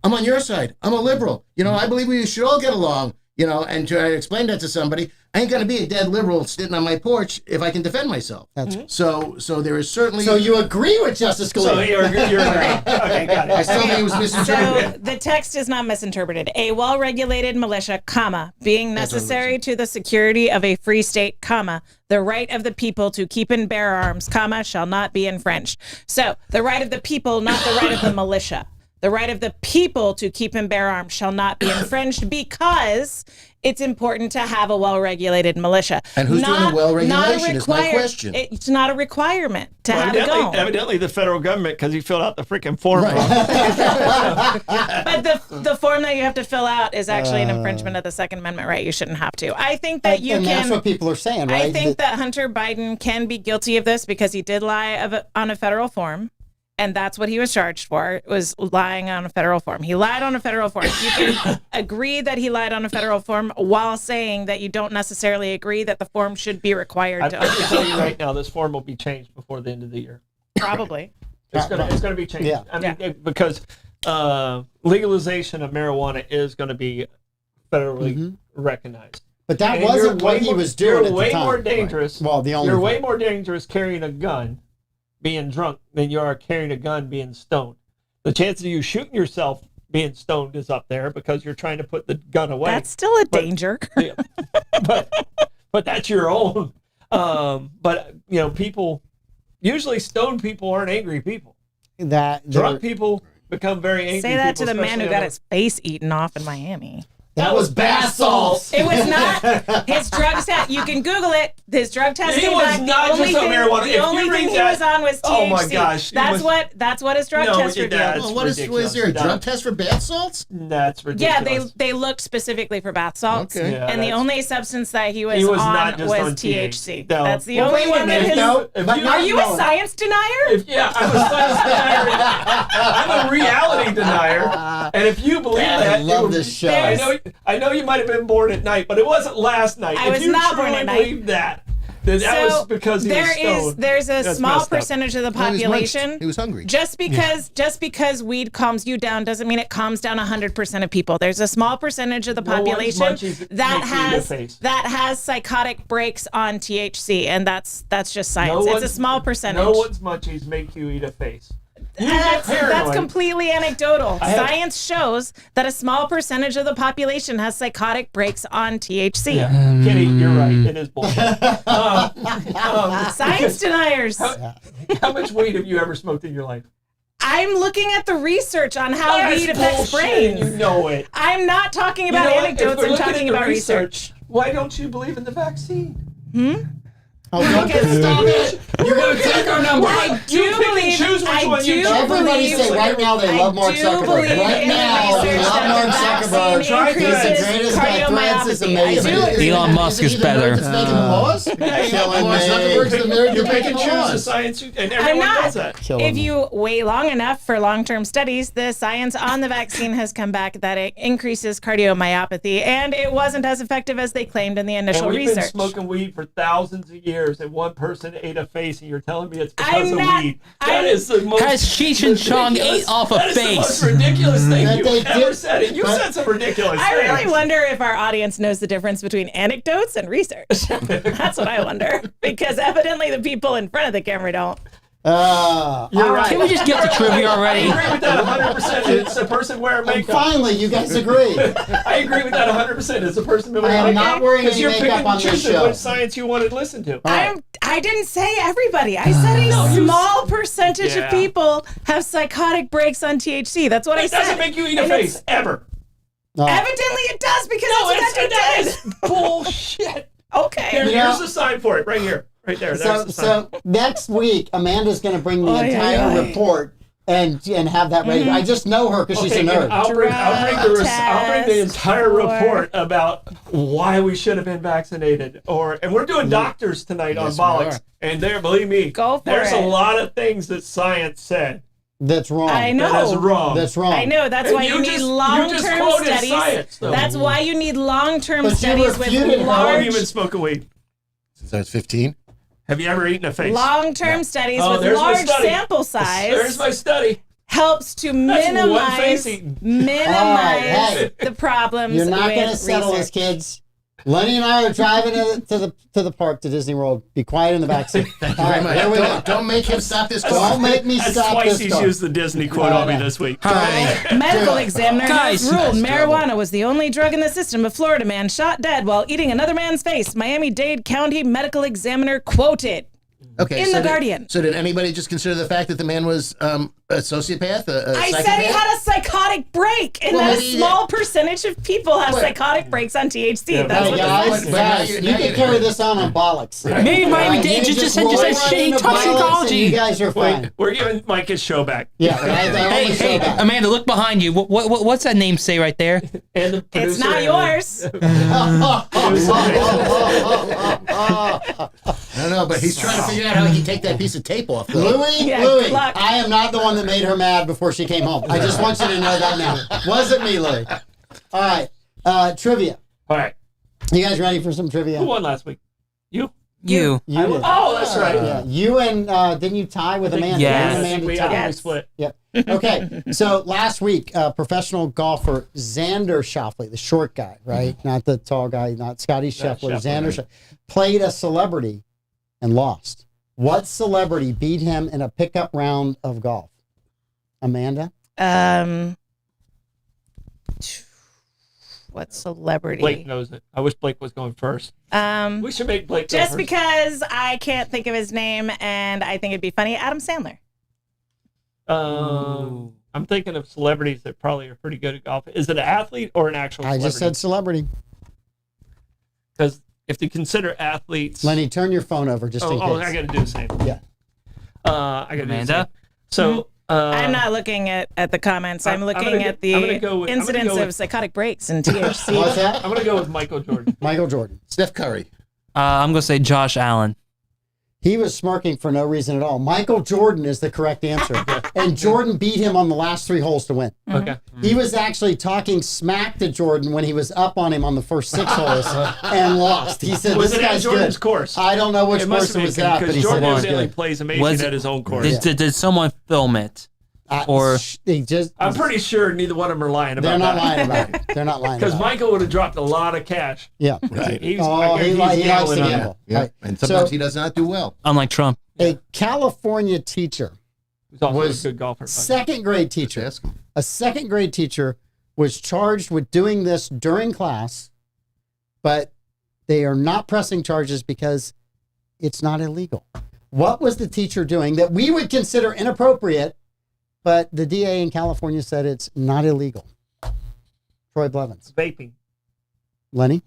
I'm on your side. I'm a liberal. I believe we should all get along. And to explain that to somebody, I ain't going to be a dead liberal sitting on my porch if I can defend myself. That's right. So there is certainly. So you agree with Justice Scalia? so you're agreeing. Okay, got it. I still think it was misinterpreted. So the text is not misinterpreted. A well-regulated militia, being necessary to the security of a free state, the right of the people to keep and bear arms, shall not be infringed. So the right of the people, not the right of the militia. The right of the people to keep and bear arms shall not be infringed because it's important to have a well-regulated militia. And who's doing the well-regulation is my question. It's not a requirement to have a gun. Evidently the federal government, because he filled out the freaking form wrong. But the form that you have to fill out is actually an infringement of the Second Amendment right. You shouldn't have to. I think that and that's what people are saying, right? I think that Hunter Biden can be guilty of this because he did lie on a federal form. And that's what he was charged for, was lying on a federal form. He lied on a federal form. You can agree that he lied on a federal form while saying that you don't necessarily agree that the form should be required I to can tell you right now, this form will be changed before the end of the year. Probably. It's gonna be changed. Yeah. I mean, because legalization of marijuana is going to be federally recognized. But that And wasn't what he was doing at You're the way time. more dangerous. Well, You're way more dangerous carrying a gun, being drunk, than you are carrying a gun, being stoned. The chance of you shooting yourself being stoned is up there because you're trying to put the gun away. That's still a danger. Yeah. but that's your own. But people, usually stoned people aren't angry people. Drunk people become very angry. Say that people, to the man who especially got his face eaten off in Miami. That was bath salts. It was not his drug test. You can Google it. His drug test. He was not just on marijuana. The If only you thing read he that- was on was THC. Oh my gosh, That's what his drug test it revealed. does. Well, was there a ridiculous. drug test for bath salts? That's Yeah, ridiculous. they looked specifically for bath salts, Okay. Yeah, and the that's- only substance that he was He was on not just was on THC. No. That's the Well, only wait a one that minute, his. no. If But you- not Are you no. a science denier? Yeah, I'm a science denier. I'm a reality denier. And if you believe I that, love this show. I know you might have been born at night, but it wasn't last night. I if was you not born truly at night. believe that, That was because he was stoned. There's a That's small messed up. percentage of the No, he was munched. population. He was hungry. Just because weed calms you down doesn't mean it calms down 100% of people. There's a small percentage of the No one's population munchies that make you eat a has face. that has psychotic breaks on THC, and that's just science. No It's a one's- small percentage. No one's munchies make you eat a face. You That's get paranoid. completely anecdotal. have- Science shows that a small percentage of the population has psychotic breaks on THC. Kitty, you're right. It is bullshit. Science deniers. How much weed have you ever smoked in your life? I'm looking at the research on how That's weed affects bullshit, brains. and you know it. I'm not talking You about know what? If anecdotes. we're I'm looking talking at the about research. Why don't you believe in the vaccine? Oh, don't stop it. You're going to take our number. I do You pick and believe- choose which I one you do choose. Everybody believe- say right now they love Mark I do Zuckerberg. believe Right in the now, we research love that Mark the Zuckerberg. vaccine He's the increases greatest guy. Threads is cardiomyopathy. I amazing. do agree. Elon Musk is better. It's making the laws. Killing Mark Zuckerberg's the me. American You pick making and the choose the laws. science, and I'm everyone not. does that. Killing If me. you wait long enough for long-term studies, the science on the vaccine has come back that it increases cardiomyopathy, and it wasn't as effective as they claimed in the initial And we've been research. smoking weed for thousands of years, and one person ate a face, and you're telling me it's because I'm of not- weed. I'm- That is the most Has Cheech and Chong ridiculous- ate off a that is the most face? ridiculous thing That you've they ever did- said. And you but- said some ridiculous I really things. wonder if our audience knows the difference between anecdotes and research. That's what I wonder, because evidently the people in front of the camera don't. You're all right. Can we just get to trivia I already? agree with that 100%. It's a person wearing And makeup. finally, you guys agree. I agree with that 100%. It's a person wearing I am makeup. not wearing 'Cause any you're makeup picking on and this choosing show. which science you want to listen to. I didn't say everybody. I said a small percentage Yeah. of people have psychotic breaks on THC. That's what I It said. doesn't make you eat a And face, it's- ever. Evidently, it does because No, that's what that you is did. bullshit. Okay. Here, You know- here's the sign for it, right here. Right there. There's So, the sign. so next week, Amanda's going to bring the Oy, entire oy, oy. report and have that ready. I just know her because she's a Okay, nerd. and I'll bring the entire report about why we should have been vaccinated. And we're doing doctors tonight Yes, on we Bollox. are. And there, believe me, Go for there's it. a lot of things that science said That's wrong. I know. that is wrong. That's wrong. I know. That's And why you you just- need you long-term just quoted studies. science, though. That's why you need long-term But you studies with refuted her How long have large, you been smoking weed? Since I was 15. Have you ever eaten a face? long-term studies Oh, with there's my large study. sample size. There's my study. helps to That's one minimize face eating. hey. the problems. You're not going to with settle this, research. kids. Lenny and I are driving to the park, to Disney World. Be quiet in the backseat. All right, here we go. Don't make him stop this Don't car. make me That's stop twice this he's car. used the Disney quote on me this week. Hi. Medical examiner Guys. has ruled That's marijuana was the only drug in the system. A Florida man shot dead while eating another man's face. Miami-Dade County medical examiner quoted. Okay, In so The Guardian. So did anybody just consider the fact that the man was a sociopath? A I psychopath? said he had a psychotic break, and Well, that a maybe- small percentage of people have Wait. psychotic breaks on THC. Yeah, That's Hey, what guys, the guys, now you you- can carry this on Bollox. Maybe Miami Dade You just roll said right shitty into Bollox and toxicology. You guys are fine. Wait, we're giving Mike his show back. Yeah, I Hey, only hey, show that. Amanda, look behind you. What's that name say right there? And the It's producer not and yours. I don't know, but he's trying to figure out how he can take that piece of tape off. Though. Louis, Yeah, Louis, good luck. I am not the one that made her mad before she came home. I just want you to know that now. Wasn't me, Louis. All right, trivia. All right. You guys ready for some trivia? Who won last week? You? You. You did. Oh, that's right. Yeah, you and didn't you tie with Amanda? Yes. You and I think Amanda we tied. actually split. Yep. Okay. So last week, professional golfer Xander Schauffele, the short guy, right? Not the tall guy, not Scotty Scheffler. Scheffler. Xander played a celebrity and lost. What celebrity beat him in a pickup round of golf? Amanda? What celebrity? Blake knows it. I wish Blake was going first. We should make Blake go Just first. because I can't think of his name and I think it'd be funny, Adam Sandler. I'm thinking of celebrities that probably are pretty good at golf. Is it an athlete or an actual I celebrity? just said celebrity. Because if you consider athletes... Lenny, turn your phone over just in case. I got to do the same. Yeah. I got to do the same. Amanda? So... I'm not looking at the comments. I'm I'm looking gonna at go- I'm gonna the go with- I'm gonna incidence go of with- psychotic breaks and THC. What's that? I'm going to go with Michael Jordan. Michael Jordan. Steph Curry. I'm gonna say Josh Allen. He was smirking for no reason at all. Michael Jordan is the correct answer. And Jordan beat him on the last 3 holes to win. Okay. He was actually talking smack to Jordan when he was up on him on the first 6 holes and lost. He said, Was this it at guy's Jordan's good. course? I don't know which course it was at, but because he said Jordan it was evidently good. plays amazing Was at it- his own course. Did someone film it? Or- They just, I'm pretty sure neither one of them are lying about they're not that. lying about it. They're not lying Because about it. Michael would have dropped a lot of cash. Yeah. Right. He's, Oh, I he guarantee he's likes to gambling on gamble. that. Yeah. Right. And sometimes So- he does not do well. Unlike Trump. A California teacher, He's also Was a good golfer. second grade Just teacher, ask him. a second grade teacher was charged with doing this during class, but they are not pressing charges because it's not illegal. What was the teacher doing that we would consider inappropriate, but the DA in California said it's not illegal? Troy Blevins. Vaping. Lenny,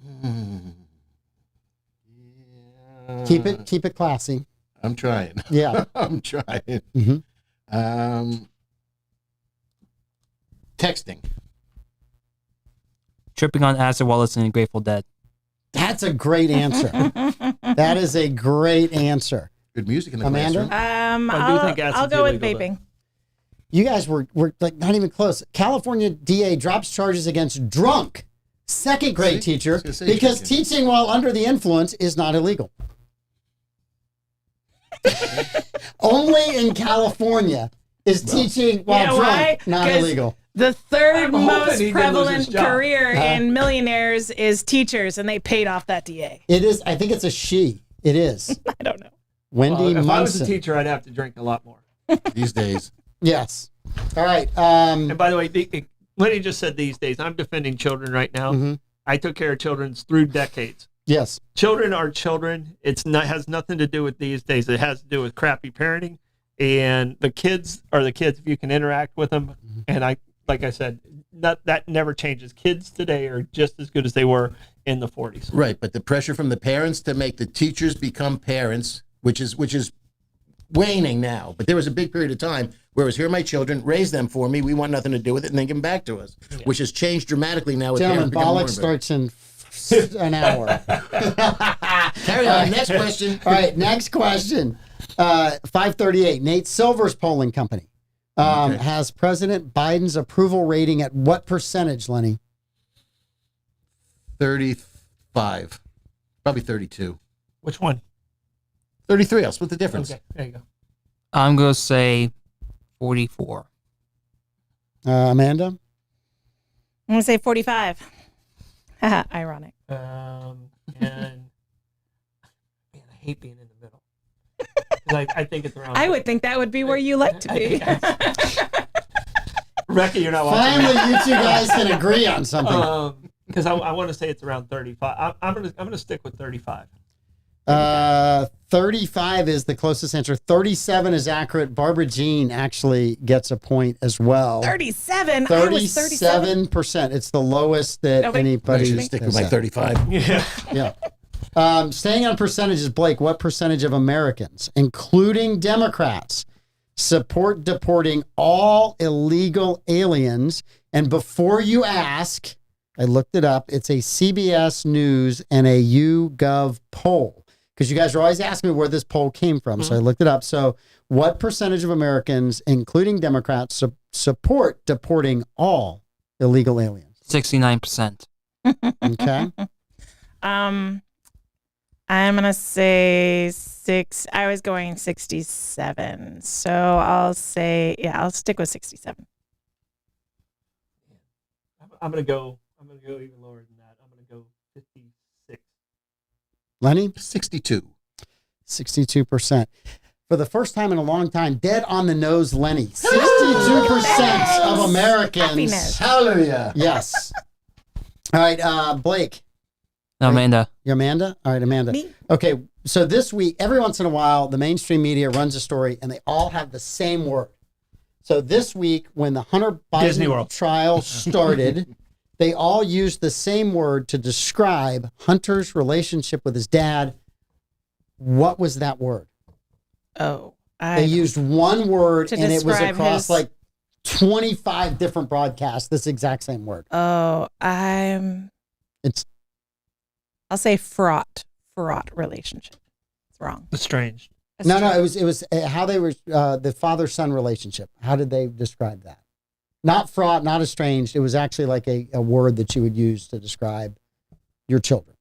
Yeah. keep it classy. I'm trying. Yeah. I'm trying. Mhm. Texting. Tripping on acid while listening to Grateful Dead. That's a great answer. That is a great answer. Good music in the Amanda? classroom. I do think I'll acid's go with illegal, though. vaping. You guys were like not even close. California DA drops charges against drunk second grade See? I teacher was gonna say because second. teaching while under the influence is not illegal. Only in California is teaching while You know drunk why? not 'Cause illegal. The third I'm hoping most he didn't lose his prevalent job. career in millionaires is teachers, and they paid off that DA. It is. I think it's a she. It is I don't know. Wendy Well, if I was a Munson. teacher, I'd have to drink a lot more. These days. Yes. All right. And by the way, Lenny just said these days. I'm defending children right now. Mhm. I took care of children through decades. Yes. Children are children. It's not has nothing to do with these days. It has to do with crappy parenting. And the kids are the kids if you can interact with them. And like I said, that never changes. Kids today are just as good as they were in the 40s. Right, but the pressure from the parents to make the teachers become parents, which is waning now. But there was a big period of time where it was, here are my children, raise them for me. We want nothing to do with it, and then give them back to us, which has changed dramatically now. With Gentlemen, parents becoming more Bollox involved. starts in an hour. Carry on. Next question. All right, next question. 538. Nate Silver's polling company Okay. has President Biden's approval rating at what percentage, Lenny? 35. Probably 32. Which one? 33. I'll split the difference. Okay, there you go. I'm going to say 44. Amanda? I'm gonna say 45. Haha, ironic. And man, I hate being in the middle. 'Cause I think it's around. I would think that would be where you like to be. Recca, you're not watching. Finally, you two guys can agree on something. Because I want to say it's around 35. I'm gonna stick with 35. 35 is the closest answer. 37 is accurate. Barbara Jean actually gets a point as well. 37. I was 37. 37%. It's the lowest that Nobody- I anybody should stick with has my had. 35. Yeah. Yeah. Staying on percentages, Blake, what percentage of Americans, including Democrats, support deporting all illegal aliens? And before you ask, I looked it up. It's a CBS News and a YouGov poll. Because you guys are always asking me where this poll came from. So I looked it up. So what percentage of Americans, including Democrats, support deporting all illegal aliens? 69%. Okay. I'm gonna say 6. I was going 67, so I'll stick with 67. I'm gonna go even lower than that. I'm gonna go 56. Lenny? 62. 62%. For the first time in a long time, dead on the nose, Lenny. 62% of Americans. Happiness. Hallelujah. Yes. All right, Blake. Amanda. You Amanda? All right, Amanda. Me. Okay, so this week, every once in a while, the mainstream media runs a story and they all have the same word. So this week, when the Hunter Disney Biden World. trial started, they all used the same word to describe Hunter's relationship with his dad. What was that word? Oh, They used one word To and it was describe across his- like 25 different broadcasts, this exact same word. It's I'll say fraught relationship. It's wrong. Estranged. No, no, it was how they were the father-son relationship. How did they describe that? Not fraught, not estranged. It was actually like a word that you would use to describe your children.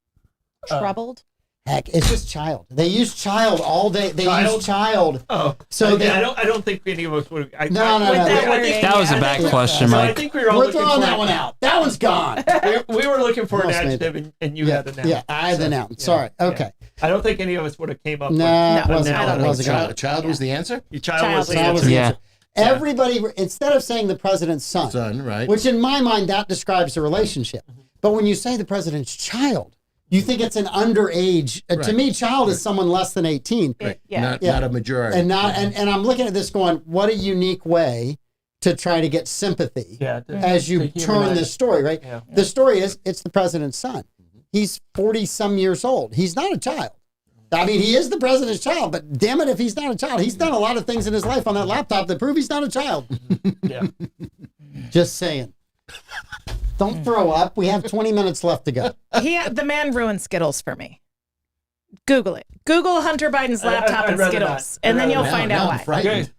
Troubled. Heck, it's just child. They use child all day. They use child. Oh, So okay, I don't think any of us would. No. That was a bad question, So I Mike. think we were all We're looking throwing for that one out. That one's gone. We were looking for an Almost made adjective, and you had the noun. Yeah, I had the noun. Yeah, Sorry. yeah. Okay. I don't think any of us would have came up No, with it wasn't. I don't It think wasn't so. gonna- Child was the answer? your child was the Child was answer. the Yeah. answer. Everybody, instead of saying the president's son, Right. which in my mind, that describes the relationship. But when you say the president's child, you think it's an underage. To Right. me, child is someone less than 18. Right. Yeah. Not a majority. And I'm looking at this going, what a unique way to try to get sympathy Yeah. as you to turn humanize. this story, right? Yeah. The story is it's the president's son. He's 40 some years old. He's not a child. I mean, he is the president's child, but damn it, if he's not a child, he's done a lot of things in his life on that laptop that prove he's not a child. Yeah. Just saying. Don't throw up. We have 20 minutes left to go. The man ruined Skittles for me. Google it. Google Hunter Biden's laptop I'd and rather Skittles, not. and then I'd you'll rather find Now out I'm why. frightened. Okay.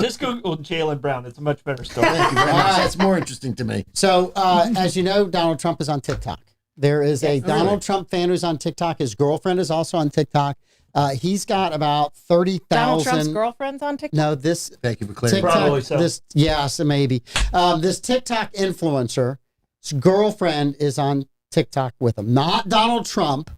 Just Google Jalen Brown. It's a much better story. Thank you very All much. right. That's more interesting to me. So, as you know, Donald Trump is on TikTok. There is a Donald really? Trump fan who's on TikTok. His girlfriend is also on TikTok. He's got about 30,000. Donald Trump's girlfriend's on TikTok. No, this Thank you for clearing TikTok, that. Probably so. this yes, maybe. This TikTok influencer's girlfriend is on TikTok with him. Not Donald Trump.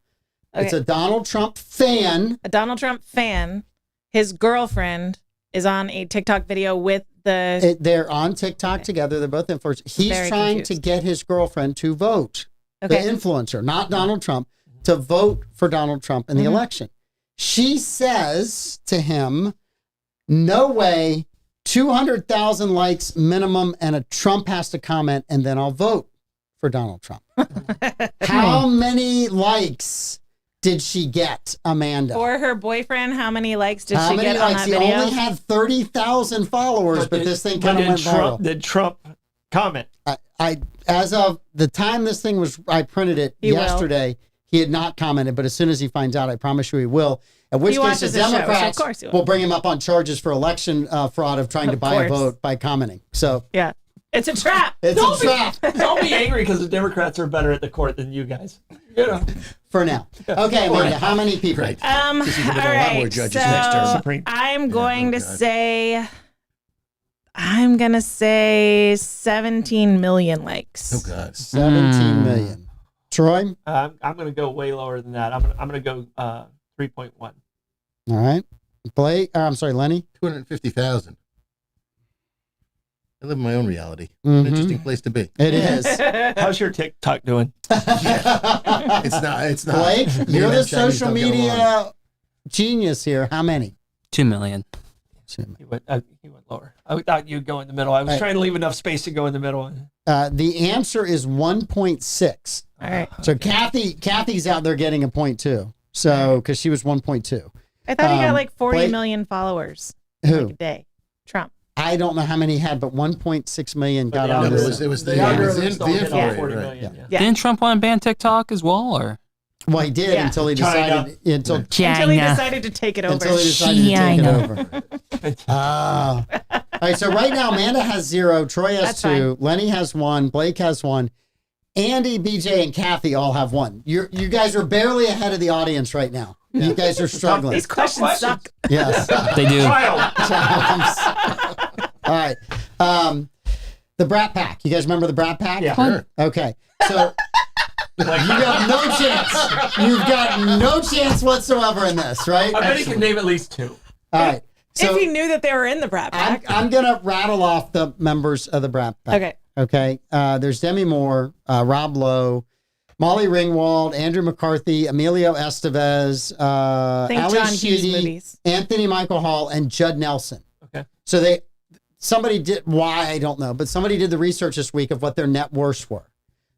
It's Okay. a Donald Trump fan. A Donald Trump fan. His girlfriend is on a TikTok video with the. They're on TikTok together. They're both influencers. He's Very trying confused. to get his girlfriend to vote. Okay. The influencer, not Donald Trump, to vote for Donald Trump in the election. She says to him, no way, 200,000 likes minimum, and a Trump has to comment, and then I'll vote for Donald Trump. How many likes did she get, Amanda? For her boyfriend, how many likes did How she many get on likes? that He video? only had 30,000 followers, but this thing kind of went viral. Did Trump comment? I as of the time this thing was, I printed it He will. yesterday. He had not commented, but as soon as he finds out, I promise you he will. At which He case, watches the the show, so of Democrats course he will. will bring him up on charges for election fraud of trying to Of buy a course. vote by commenting. So Yeah. It's a trap. it's a trap Don't be angry because the Democrats are better at the court than you guys. You know. for now. Okay, Amanda, how many people? Right. All gonna get a lot more right. judges next term. So Supreme. I'm going to God. say. I'm going to say 17 million likes. Oh, God. 17 million. Troy? I'm going to go way lower than that. I'm going to go 3.1. All right. Blake? I'm sorry, Lenny? 250,000. I live in my own reality. Mhm. An interesting place to be. It is. How's your TikTok doing? It's not. It's not. Blake, Me you're and the them Chinese social don't get along. media genius here. How many? 2 million. He went lower. I thought you'd go in the middle. I was Right. trying to leave enough space to go in the middle. The answer is 1.6. All right. So Kathy's out there getting a point too. So because she was 1.2. I thought he got Um, like 40 Blake- million followers in Who? like a day. Trump. I don't know how many he had, but 1.6 million got the on No, but this. it was the algorithms don't hit all info 40 rate, right. million, Yeah. Yeah. Didn't Trump want to ban TikTok as well, or? Well, he did Yeah. until he China. decided until Until he decided to take it over. until he decided to take it China. over. Ah. All right. So right now, Amanda has 0. Troy has That's 2. Lenny has 1. Blake has 1. Andy, BJ, and Kathy all have 1. You guys are barely ahead of the audience right now. You guys are struggling. These questions suck. Yes. They do. Child. All right. The Brat Pack. You guys remember the Brat Pack? Yeah. Sure. Okay. So you got no chance. You've got no chance whatsoever in this, right? I bet he can name at least 2. All right. So if he knew that they were in the Brat Pack. I'm going to rattle off the members of the Brat Pack. Okay. Okay. There's Demi Moore, Rob Lowe, Molly Ringwald, Andrew McCarthy, Emilio Estevez, Think Ali John Hughes Sheedy, movies. Anthony Michael Hall, and Judd Nelson. Okay. So somebody did, why, I don't know, but somebody did the research this week of what their net worths were.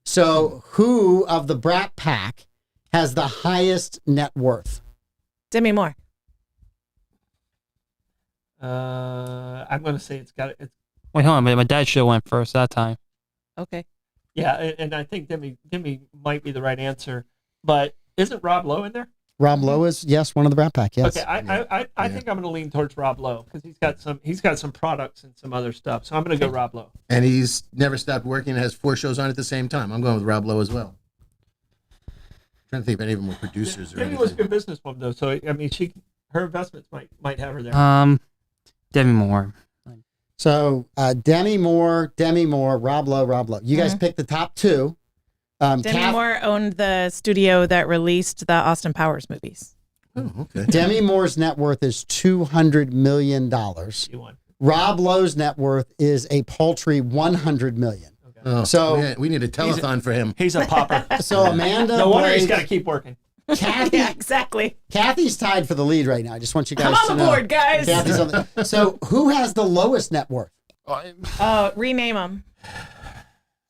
So who of the Brat Pack has the highest net worth? Demi Moore. I'm going to say it's Wait, hold on. My dad should have went first that time. Okay. yeah, and I think Demi might be the right answer. But isn't Rob Lowe in there? Rob Lowe is, yes, one of the Brat Pack, yes. Okay, I think I'm going to lean towards Rob Lowe because he's got some products and some other stuff. So I'm going to go Rob Lowe. And he's never stopped working and has 4 shows on at the same time. I'm going with Rob Lowe as well. Trying to think if any of them were producers or Debbie anything. was a good businesswoman though, so I mean, her investments might have her there. Demi Moore. So Demi Moore, Rob Lowe. You guys picked the top 2. Demi Moore owned the studio that released the Austin Powers movies. Oh, okay. Demi Moore's net worth is $200 million. You won. Rob Lowe's net worth is a paltry $100 million. Oh, So- we need a telethon for him. He's a popper. So Amanda, No wonder he's Blake, got to keep working. Kathy, Yeah, exactly. Kathy's tied for the lead right now. I just want you guys Come on to the know. board, guys. Kathy's on the, so who has the lowest net worth? Rename them.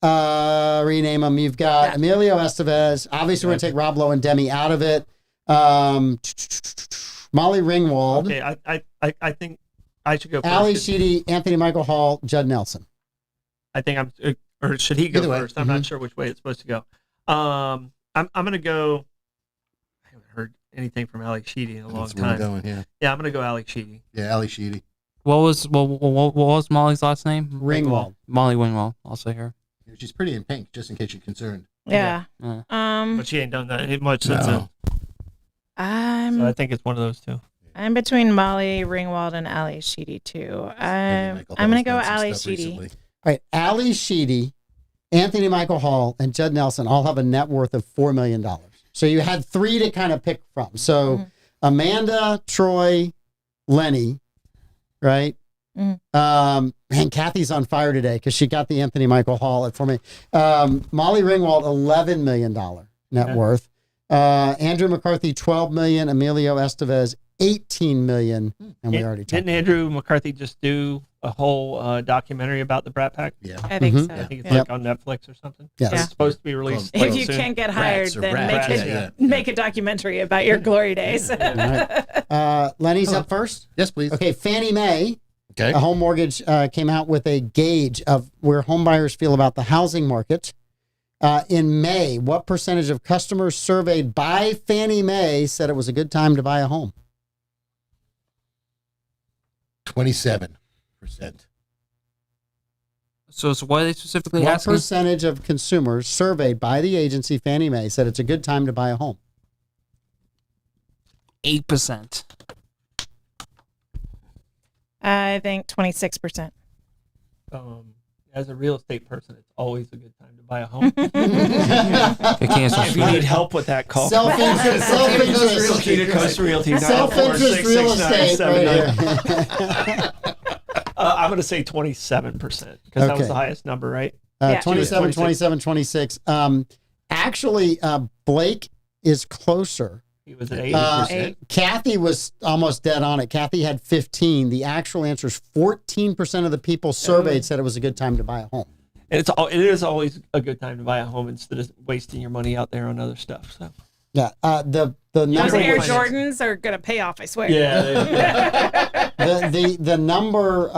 Rename them. You've got Emilio Estevez. Obviously, we're going to take Rob Lowe and Demi out of it. Molly Ringwald, Okay, I think I should go first. Ali Sheedy, Anthony Michael Hall, Judd Nelson. I think or should he go Either way. first? I'm not sure which way it's supposed to go. I'm going to go. I haven't heard anything from Alex Sheedy in a long That's where I'm time. going, yeah. Yeah, I'm going to go Alex Sheedy. Yeah, Ali Sheedy. What was Molly's last name? Ringwald. Molly Ringwald. Also here. She's pretty in pink, just in case you're concerned. Yeah. But she ain't done that much since then. No. So I think it's one of those two. I'm between Molly Ringwald and Ali Sheedy too. I'm gonna go Ali Sheedy. All right, Ali Sheedy, Anthony Michael Hall, and Judd Nelson all have a net worth of $4 million. So you had 3 to kind of pick from. So Amanda, Troy, Lenny, right? And Kathy's on fire today because she got the Anthony Michael Hall at $4 million. Molly Ringwald, $11 million net worth. Andrew McCarthy, $12 million. Emilio Estevez, $18 million. And we already talked. Didn't Andrew McCarthy just do a whole documentary about the Brat Pack? Yeah. I think so. I think it's Yeah. like on Netflix or something. Yes. It's supposed to be released. If like you soon. can't get hired, Rats or then rats, make a documentary about your glory days. Lenny's up first. Yes, please. Okay, Fannie Mae, Okay. a home mortgage, came out with a gauge of where home buyers feel about the housing market. In May, what percentage of customers surveyed by Fannie Mae said it was a good time to buy a home? 27%. So what are they specifically What asking? percentage of consumers surveyed by the agency Fannie Mae said it's a good time to buy a home? 8%. I think 26%. As a real estate person, it's always a good time to buy a home. They cancel If you need help with that, call. Self-interest, Realty to Coast Realty. self-interest real estate right 9466979. here. I'm going to say 27% because that was Okay. the highest number, right? Yeah. 27, 26. 27, 26. Actually, Blake is closer. He was at 80%. 8. Kathy was almost dead on it. Kathy had 15. The actual answer is 14% of the people surveyed said it was a good time to buy a home. And it is always a good time to buy a home instead of wasting your money out there on other stuff. So Yeah. The Those number Air was, Jordans are gonna pay off, I swear. the number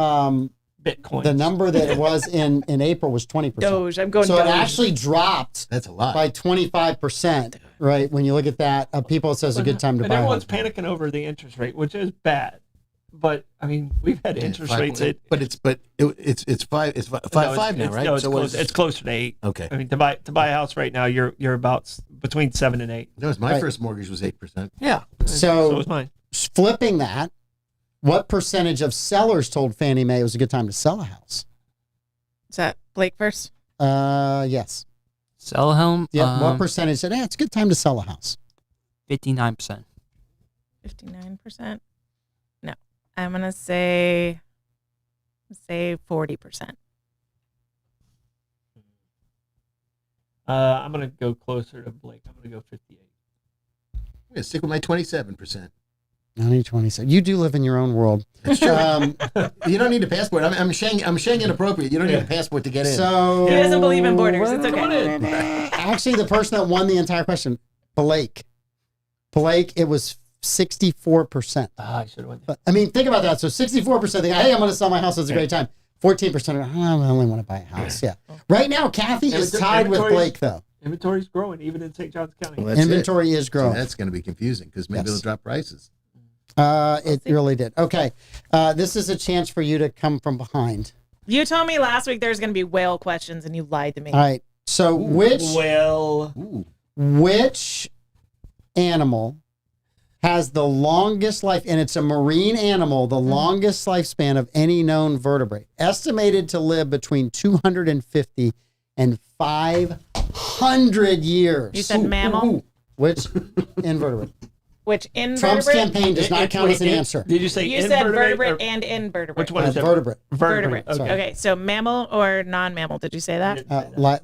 Bitcoin. the number that it was in April was 20%. Doge. I'm going So Doge. it actually dropped That's a lot. by 25%. Right. When you look at that, people it says a good time to and buy a home. everyone's panicking over the interest rate, which is bad. But I mean, we've had interest rates at it's five now, right? No, it's, So what close, is- it's closer to 8. Okay. I mean, to buy a house right now, you're about between 7 and 8. That was my Right. first mortgage was 8%. Yeah. So- so was mine. Flipping that, what percentage of sellers told Fannie Mae it was a good time to sell a house? Is that Blake first? Yes. Sell a home? Yeah. What percentage said, it's a good time to sell a house? 59%. 59%. No, I'm gonna say 40%. I'm going to go closer to Blake. I'm going to go 58. I'm gonna stick with my 27%. 27. You do live in your own world. That's true. You don't need a passport. I'm Schengen appropriate. You don't need a passport to get in. So He doesn't believe in borders. It's okay. Actually, the person that won the entire question, Blake, it was 64%. I should have went. I mean, think about that. So 64% think, hey, I'm going to sell my house. It's a great time. 14% are, I only want to buy a house. Yeah. Right now, Kathy is tied with Inventory's- Blake, though. Inventory's growing even in St. Johns County. Well, that's Inventory is So growing. that's going to be confusing because maybe Yes. it'll drop prices. It really did. Okay. This is a chance for you to come from behind. You told me last week there's going to be whale questions, and you lied to me. All right. So Well, which animal has the longest life, and it's a marine animal, the longest lifespan of any known vertebrate, estimated to live between 250 and 500 years. You said mammal? Which invertebrate? Which invertebrate? Trump's campaign does not count as an Wait, answer. Did you say You said invertebrate vertebrate or- and invertebrate. Which one is it? Vertebrate. Vertebrate. Okay. Okay, so mammal or non-mammal? Did you say that?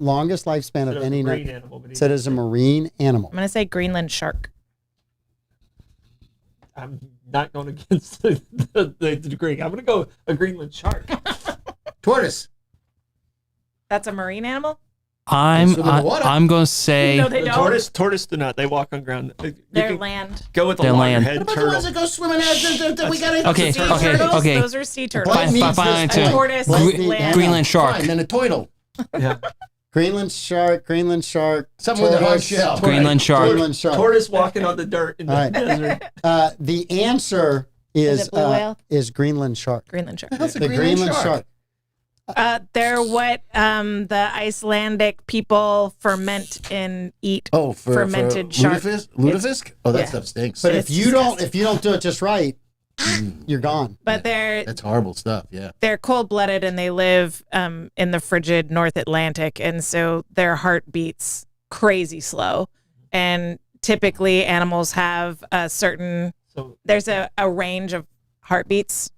Longest lifespan Said of it was any a known. marine animal, but he Said didn't is a say- marine animal. I'm going to say Greenland shark. I'm not going against the degree. I'm going to go a Greenland shark. Tortoise. That's a marine animal? I'm swim in the water. I'm going to say No, they The don't. tortoise do not. They walk on ground. You They're can land. go with the They're land. loggerhead What about the ones turtle. that go swimming out? We got Okay, Sea okay, turtles? okay. Those are sea turtles. Blake Fine, needs fine, this fine. point. Tortoise, Blake land. needs- Greenland shark. Fine, then a turtle. Yeah. Greenland shark. Something with a hard tortoise, shell. Greenland shark. Greenland shark. Tortoise walking on the dirt in the All right. desert. The answer is it blue whale? is Greenland shark. Greenland shark. That's a The Greenland shark. They're what the Icelandic people ferment and eat. Oh, for Fermented shark. lutefisk? Oh, that Yeah. stuff stinks. But It's if you don't do it just right, you're gone. But they're That's horrible stuff. Yeah. they're cold-blooded and they live in the frigid North Atlantic, and so their heart beats crazy slow. And typically, animals have a certain So there's a range of heartbeats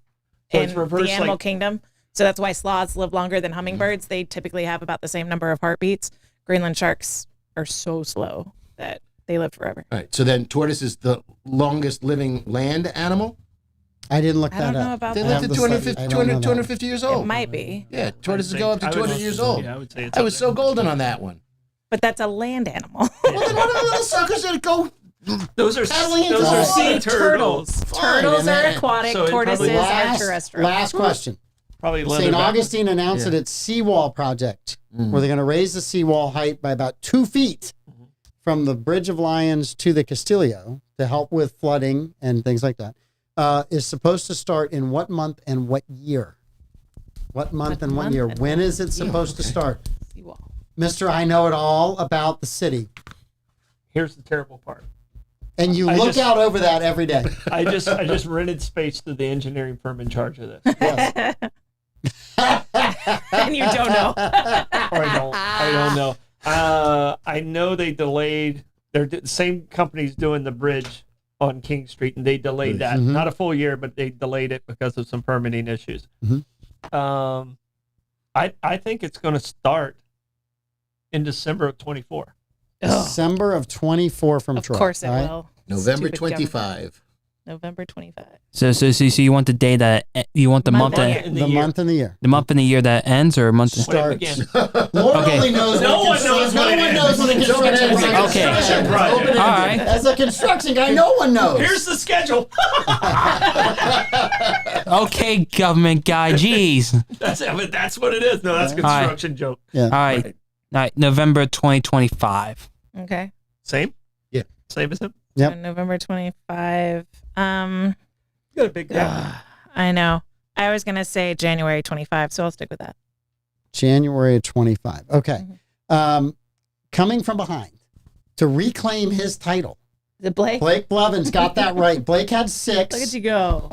So in it's reverse, the animal like- kingdom. So that's why sloths live longer than hummingbirds. They typically have about the same number of heartbeats. Greenland sharks are so slow that they live forever. All right. So then tortoise is the longest living land animal. I didn't look I that don't know up. about They I that. have live to the 250, study. I don't know that. 250 years old. It might be, Yeah, tortoises go up to I would 200 say- years old. Yeah, I would say it's I was up so there. golden on that one. but that's a land animal. Well, then what are the little suckers that go? Those are Paddling into those the are water. sea turtles. Fine, Turtles and are then- aquatic. So it Tortoises probably- are terrestrial. Last question. Probably St. leatherback. Augustine announced Yeah. at its seawall project, where they're going to raise the seawall height by about 2 feet from the Bridge of Lions to the Castillo to help with flooding and things like that. Is supposed to start in what month and what year? What month and what month year? and When what is it supposed to start? Seawall. Mr. I know it all about the city. Here's the terrible part. And you I look just- out over that every day. I just rented space to the engineering firm in charge of this. Yes. And you don't know. Or I don't know. I know they delayed. The same company's doing the bridge on King Street, and they delayed that. Mhm. Not a full year, but they delayed it because of some permitting issues. Mhm. I think it's going to start in December of 24. December of 24 from Of Troy. course it all right? will. November Stupid government. 25. November 25. So you want the day that you want the month Month that in The year. month and the year. the month and the year that ends or month. Starts. Again. Lord Okay. only knows. No what one knows no what it one is. knows what a It's construction open-ended. project is. Okay. It's Right. open-ended. All right. As a construction guy, no one knows. Here's the schedule. Okay, government guy. Jeez. That's what it is. No, that's a All right. construction joke. All right. All right. November 2025. Okay. Same? Yeah. Same as him? Yep. So November 25. You got a big gap. I know. I was going to say January 25, so I'll stick with that. January of 25. Okay. Mm-hmm. Coming from behind to reclaim his title. Is it Blake? Blake Blevins got that right. Blake had 6. Look at you go.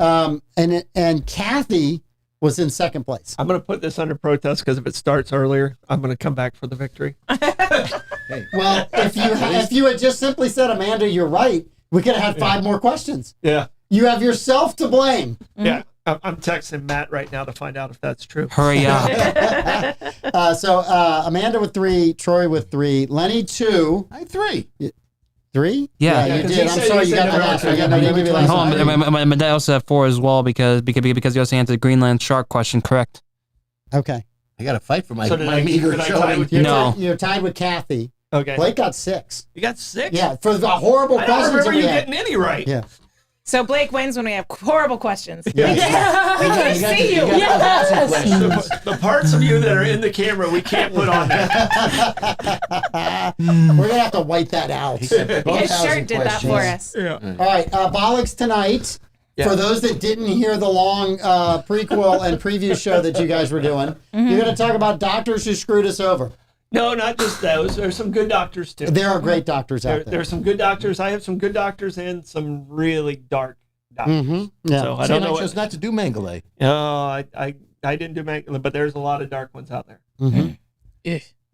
And Kathy was in second place. I'm going to put this under protest because if it starts earlier, I'm going to come back for the victory. Well, if you had just simply said, Amanda, you're right, we could have had 5 more questions. Yeah. You have yourself to blame. Yeah. I'm texting Matt right now to find out if that's true. Hurry up. So Amanda with 3, Troy with 3, Lenny 2. I had 3. 3? Yeah. you 'cause did. he I'm said- sorry, he you said got the November last one. I didn't give you the last Hold one. on, but I also have 4 as well because you also answered the Greenland shark question correct. Okay. I got to fight for my, So did my I- meager did I tie showing. with No. You're tied with Kathy. Okay. Blake got 6. You got 6? Yeah, for the horrible I don't questions remember that we you had. getting any right. Yeah. So Blake wins when we have horrible questions. Yeah. We can't see you. The parts of you that are in the camera, we can't put on there. We're gonna have to wipe that out. His shirt did that for us. Yeah. All right, Bollox tonight. Yeah. For those that didn't hear the long prequel and preview show that you guys were doing, you're going to talk about doctors who screwed us over. No, not just those. There's some good doctors too. There are great doctors out there. There's some good doctors. I have some good doctors and some really dark doctors. Yeah. So I So don't I know. chose not to do Mengele. I didn't do Mangala, but there's a lot of dark ones out there.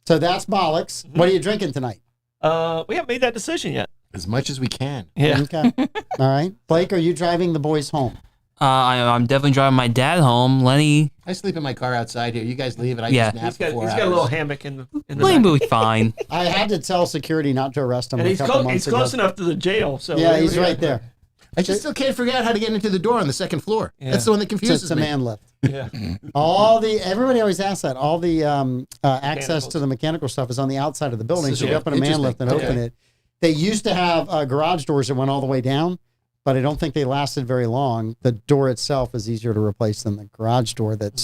So that's Bollox. What are you drinking tonight? We haven't made that decision yet. As much as we can. Yeah. Okay. All right. Blake, are you driving the boys home? I'm definitely driving my dad home. Lenny, I sleep in my car outside here. You guys leave and I Yeah. just nap He's got, for 4 he's hours. got a little hammock in the Lenny back. will be fine. I had to tell security not to arrest him And a he's, couple months he's close ago. enough to the jail. So Yeah, he's right there. I just still can't figure out how to get into the door on the second floor. Yeah. That's the one that It's confuses a me. man lift. Yeah. Everybody always asks that. All the access to the mechanical stuff is on the outside of the building. So you go up in a man lift and open it. They used to have garage doors that went all the way down, but I don't think they lasted very long. The door itself is easier to replace than the garage door that's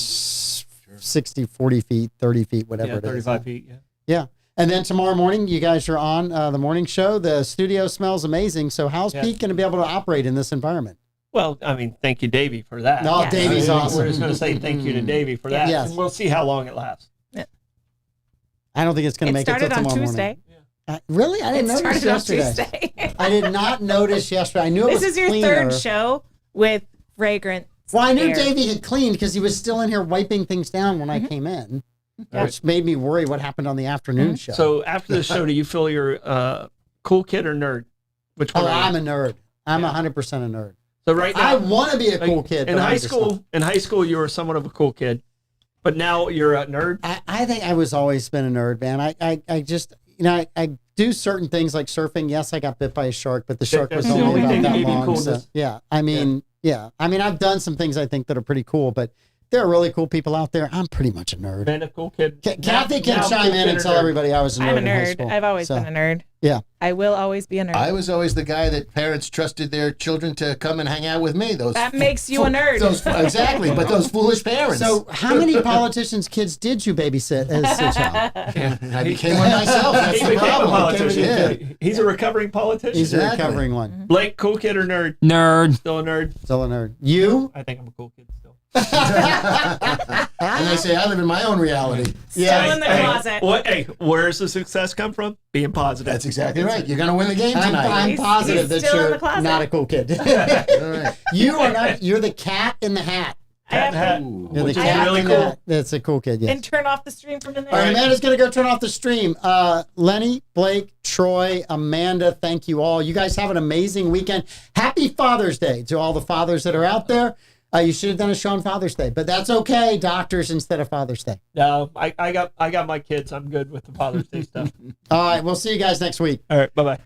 60, 40 feet, 30 feet, whatever Yeah, it is. 35 feet. Yeah. Yeah. And then tomorrow morning, you guys are on the morning show. The studio smells amazing. So how's Pete going to be able to operate in this environment? Well, I mean, thank you, Davey, for that. No, Yes. Davey's awesome. We're just going to say thank you to Davey for that. Yes. And we'll see how long it lasts. I don't think it's going to It make it till started on tomorrow Tuesday. morning. Really? I didn't It notice started on yesterday. Tuesday. I did not notice yesterday. I knew it This was is your cleaner. third show with fragrance. Well, I knew air. Davey had cleaned because he was still in here wiping things down when I came in, which made me worry what happened on the afternoon show. So after the show, do you feel you're cool kid or nerd? Which one? Oh, are you? I'm a nerd. I'm 100% a nerd. So right now, I want to be a cool like, kid. In but high I'm just not. school, you were somewhat of a cool kid, but now you're a nerd. I think I was always been a nerd, man. I just, I do certain things like surfing. Yes, I got bit by a shark, but the shark was That's the only only about thing that that gave you long. So, coolness. yeah, I mean, I've done some things I think that are pretty cool, but there are really cool people out there. I'm pretty much a nerd. Been a cool kid. Kathy can Now chime cool in kid and or tell nerd? everybody I was a nerd I'm a in high nerd. school. I've always So, been a nerd. Yeah. I will always be a nerd. I was always the guy that parents trusted their children to come and hang out with me. That makes you a nerd. Exactly, but those foolish parents. So, how many politicians' kids did you babysit as a child? I became one myself. That's He the became a problem. politician. Yeah. He's a recovering politician. He's a Exactly. recovering one. Blake, cool kid or nerd? Nerd. Still a nerd. Still a nerd. You? I think I'm a cool kid still. And I say I live in my own reality. Still in the closet. Hey, where's the success come from? Being positive. That's exactly right. You're going to win the game tonight. I'm He's- positive he's that still in the you're closet. not a cool kid. All right. You are not. You're the cat in the hat. Cat hat. Ooh. You're the Which is cat really in the cool. hat. That's a cool kid. Yes. And turn off the stream from in there. All right, Amanda's going to go turn off the stream. Lenny, Blake, Troy, Amanda, thank you all. You guys have an amazing weekend. Happy Father's Day to all the fathers that are out there. You should have done a show on Father's Day, but that's okay. Doctors instead of Father's Day. No, I got my kids. I'm good with the Father's Day stuff. All right, we'll see you guys next week. All right, bye bye.